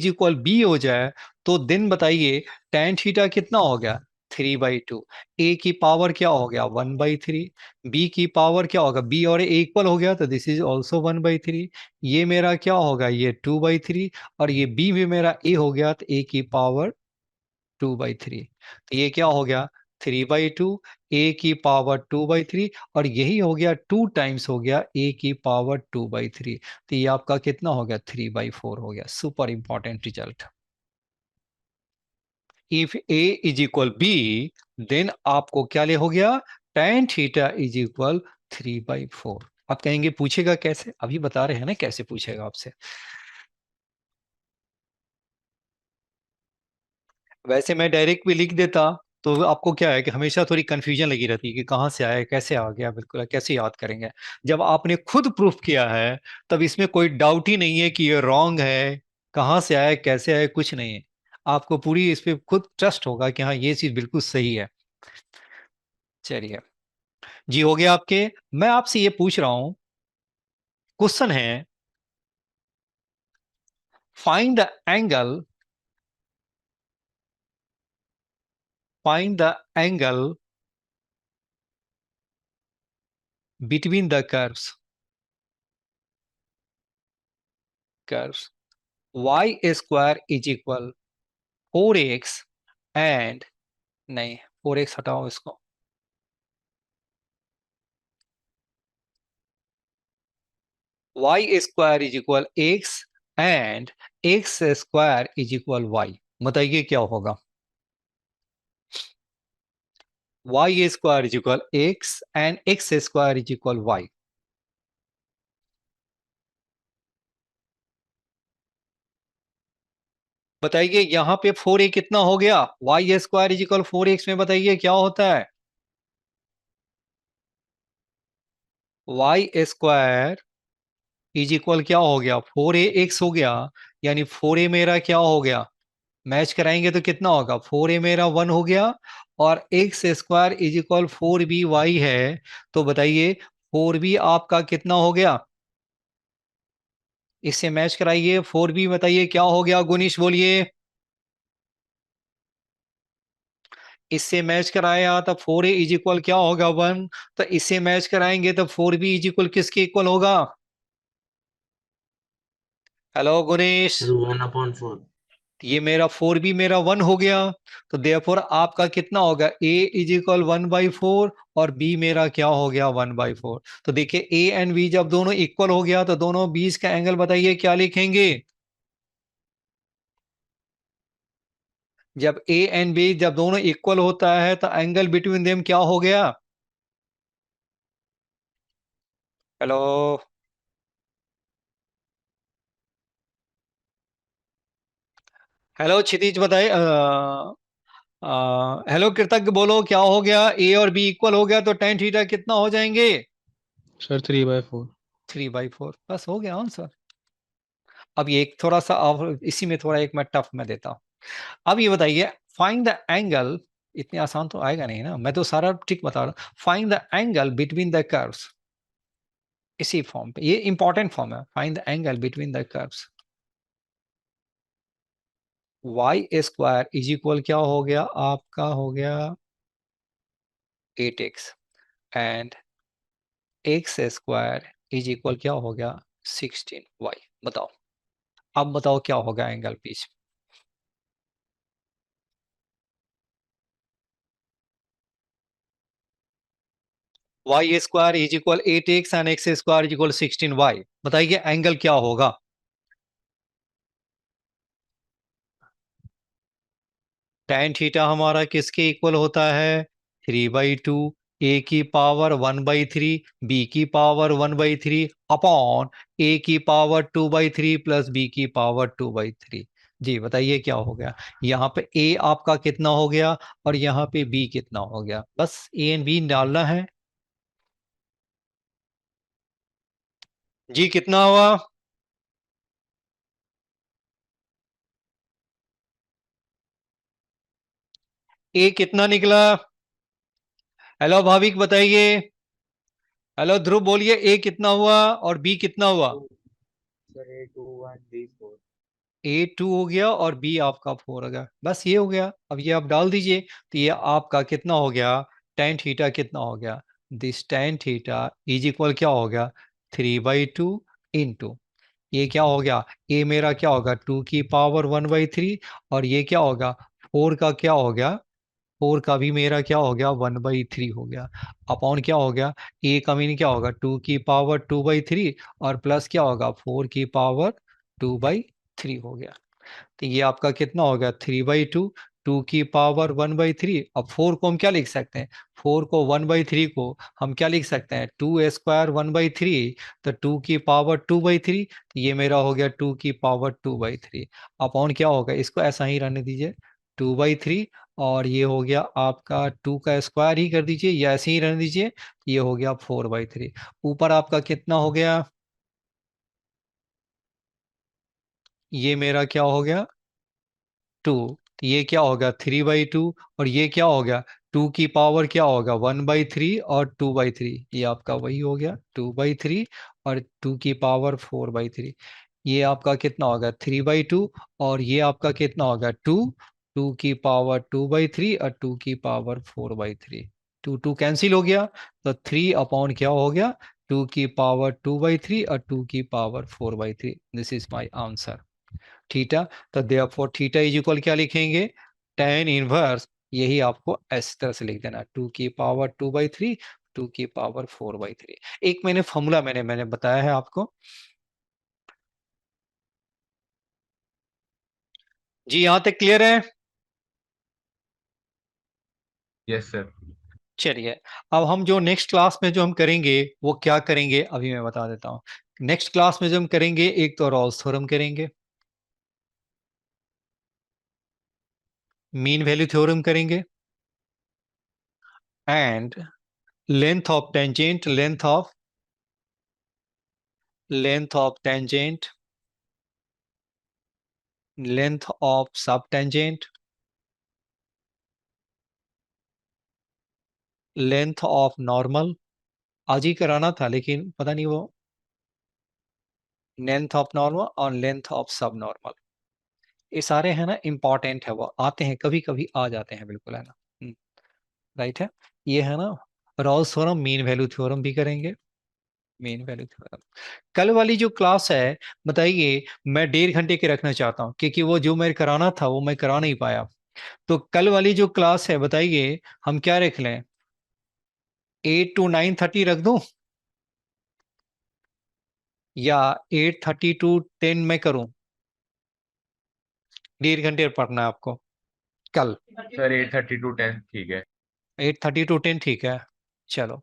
S1: equal b हो जाए, तो दिन बताइए tan थीटा कितना हो गया 3/2। ए की पावर क्या हो गया 1/3, बी की पावर क्या होगा, बी और ए इक्वल हो गया तो दिस इज ऑल्सो 1/3। ये मेरा क्या होगा, ये 2/3, और ये बी भी मेरा ए हो गया तो ए की पावर 2/3। तो ये क्या हो गया 3/2, ए की पावर 2/3, और यही हो गया 2 टाइम्स हो गया ए की पावर 2/3। तो ये आपका कितना हो गया 3/4 हो गया। Super important result. If a is equal b, then आपको क्या ले हो गया tan थीटा इज इक्वल 3/4। आप कहेंगे पूछेगा कैसे, अभी बता रहे हैं ना कैसे पूछेगा आपसे। वैसे मैं डायरेक्ट भी लिख देता तो आपको क्या है कि हमेशा थोड़ी कंफ्यूजन लगी रहती है कि कहाँ से आया कैसे आ गया, बिल्कुल कैसे याद करेंगे। जब आपने खुद प्रूफ किया है तब इसमें कोई डाउट ही नहीं है कि ये रॉन्ग है, कहाँ से आया कैसे आया कुछ नहीं है। आपको पूरी इस पे खुद ट्रस्ट होगा कि हाँ ये चीज बिल्कुल सही है। चलिए जी, हो गया आपके। मैं आपसे ये पूछ रहा हूं, क्वेश्चन है, find the angle, find the angle between the curves y square is equal 4x and, नहीं 4x हटाओ इसको, y square is equal x and x square is equal y। बताइए क्या होगा, y square is equal x and x square is equal y। बताइए यहां पे 4a कितना हो गया, y square is equal 4x में बताइए क्या होता है, y स्क्वायर इज इक्वल क्या हो गया 4ax हो गया, यानी 4a मेरा क्या हो गया, मैच कराएंगे तो कितना होगा 4a मेरा 1 हो गया, और x square is equal 4by है। तो बताइए 4b आपका कितना हो गया, इससे मैच कराइए 4b, बताइए क्या हो गया गुनीश बोलिए। इससे मैच कराया तो 4a इज इक्वल क्या होगा 1, तो इससे मैच कराएंगे तो 4b इज इक्वल किसके इक्वल होगा, हेलो गुनीश।
S3: सर 1/4।
S1: ये मेरा 4b मेरा 1 हो गया, तो देयरफॉर आपका कितना होगा a इज इक्वल 1/4 और b मेरा क्या हो गया 1/4। तो देखिए a एंड b जब दोनों इक्वल हो गया तो दोनों बीच का एंगल बताइए क्या लिखेंगे, जब a एंड b जब दोनों इक्वल होता है तो एंगल बिटवीन देम क्या हो गया, हेलो, हेलो क्षितिज बताइए, हेलो कृतज्ञ बोलो क्या हो गया, a और b इक्वल हो गया तो tan थीटा कितना हो जाएंगे
S5: Sir, 3/4.
S1: 3/4, बस हो गया आंसर। अब ये एक थोड़ा सा अब इसी में थोड़ा एक मैं टफ में देता हूं। अब ये बताइए, फाइंड द एंगल, इतने आसान तो आएगा नहीं ना, मैं तो सारा ट्रिक बता रहा हूं। Find the angle between the curves, इसी फॉर्म पे, ये इंपॉर्टेंट फॉर्म है, find the angle between the curves. y square is equal क्या हो गया आपका, हो गया 8x and x square is equal क्या हो गया 16y। बताओ, अब बताओ क्या होगा एंगल बीच। Y square is equal 8x and x square is equal 16y। बताइए एंगल क्या होगा? tan थीटा हमारा किसके इक्वल होता है? 3/2 ए की पावर 1/3 बी की पावर 1/3 अपॉन ए की पावर 2/3 प्लस बी की पावर 2/3। जी बताइए क्या हो गया? यहाँ पे ए आपका कितना हो गया और यहाँ पे बी कितना हो गया? बस ए एंड बी डालना है। जी कितना हुआ? ए कितना निकला? हेलो भाविक बताइए। हेलो ध्रुव बोलिए ए कितना हुआ और बी कितना हुआ?
S2: Sir A2 1 B4।
S1: A2 हो गया और B आपका 4 हो गया। बस ये हो गया। अब ये आप डाल दीजिए तो ये आपका कितना हो गया? tan थीटा कितना हो गया? This tan theta is equal क्या हो गया? 3/2 इंटू ये क्या हो गया? ए मेरा क्या होगा? 2 की पावर 1/3 और ये क्या होगा? 4 का क्या हो गया? 4 का भी मेरा क्या हो गया? 1/3 हो गया। अपॉन क्या हो गया? ए का मीन क्या होगा? 2 की पावर 2/3 और प्लस क्या होगा? 4 की पावर 2/3 हो गया। तो ये आपका कितना हो गया? 3/2 2 की पावर 1/3। अब 4 को हम क्या लिख सकते हैं? 4 को 1/3 को हम क्या लिख सकते हैं? 2 स्क्वायर 1/3। तो 2 की पावर 2/3 तो ये मेरा हो गया 2 की पावर 2/3 अपॉन क्या होगा? इसको ऐसा ही रहने दीजिए 2/3 और ये हो गया आपका 2 का स्क्वायर ही कर दीजिए या ऐसे ही रहने दीजिए। ये हो गया 4/3। ऊपर आपका कितना हो गया? ये मेरा क्या हो गया? 2। तो ये क्या होगा? 3/2 और ये क्या हो गया? 2 की पावर क्या होगा? 1/3 और 2/3। ये आपका वही हो गया 2/3 और 2 की पावर 4/3। ये आपका कितना होगा? 3/2 और ये आपका कितना होगा? 2 2 की पावर 2/3 और 2 की पावर 4/3। 2 2 कैंसिल हो गया तो 3 अपॉन क्या हो गया? 2 की पावर 2/3 और 2 की power 4/3। This is my answer theta. तो देयरफॉर थीटा इज इक्वल क्या लिखेंगे? tan inverse. यही आपको इस तरह से लिख देना 2 की पावर 2/3 2 की पावर 4/3। एक मैंने फॉर्मूला मैंने बताया है आपको। जी यहां तक क्लियर है?
S4: Yes, sir.
S1: चलिए अब हम जो नेक्स्ट क्लास में जो हम करेंगे वो क्या करेंगे अभी मैं बता देता हूँ। नेक्स्ट क्लास में जो हम करेंगे एक तो रॉल्स थ्योरम करेंगे, मीन वैल्यू थ्योरम करेंगे and length of tangent length of tangent length of सब टेंजेंट लेंथ ऑफ नॉर्मल। आज ही कराना था लेकिन पता नहीं वो लेंथ ऑफ नॉर्मल और लेंथ ऑफ सब नॉर्मल ये सारे है ना इंपॉर्टेंट है, वो आते हैं कभी कभी आ जाते हैं बिल्कुल है ना। राइट है। ये है ना Rolle's theorem mean value theorem भी करेंगे। मीन वैल्यू थ्योरम कल वाली जो क्लास है बताइए मैं 1.5 घंटे की रखना चाहता हूँ क्योंकि वो जो मैं कराना था वो मैं करा नहीं पाया। तो कल वाली जो क्लास है बताइए हम क्या रख लें? 8 to 9:30 रख दूं या 8:30 to 10 में करूं? 1.5 घंटे पढ़ना है आपको कल।
S4: Sir, 8:30 to 10 ठीक है।
S1: 8:30 to 10 ठीक है। चलो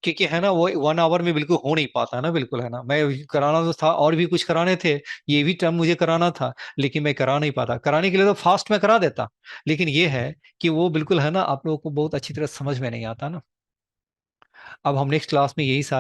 S1: क्योंकि है ना वो 1 आवर में बिल्कुल हो नहीं पाता ना बिल्कुल है ना। मैं कराना तो था और भी कुछ कराने थे, ये भी टर्म मुझे कराना था लेकिन मैं करा नहीं पाता। कराने के लिए तो फास्ट में करा देता लेकिन ये है कि वो बिल्कुल है ना आप लोगों को बहुत अच्छी तरह समझ में नहीं आता ना। अब हम नेक्स्ट क्लास में यही सारे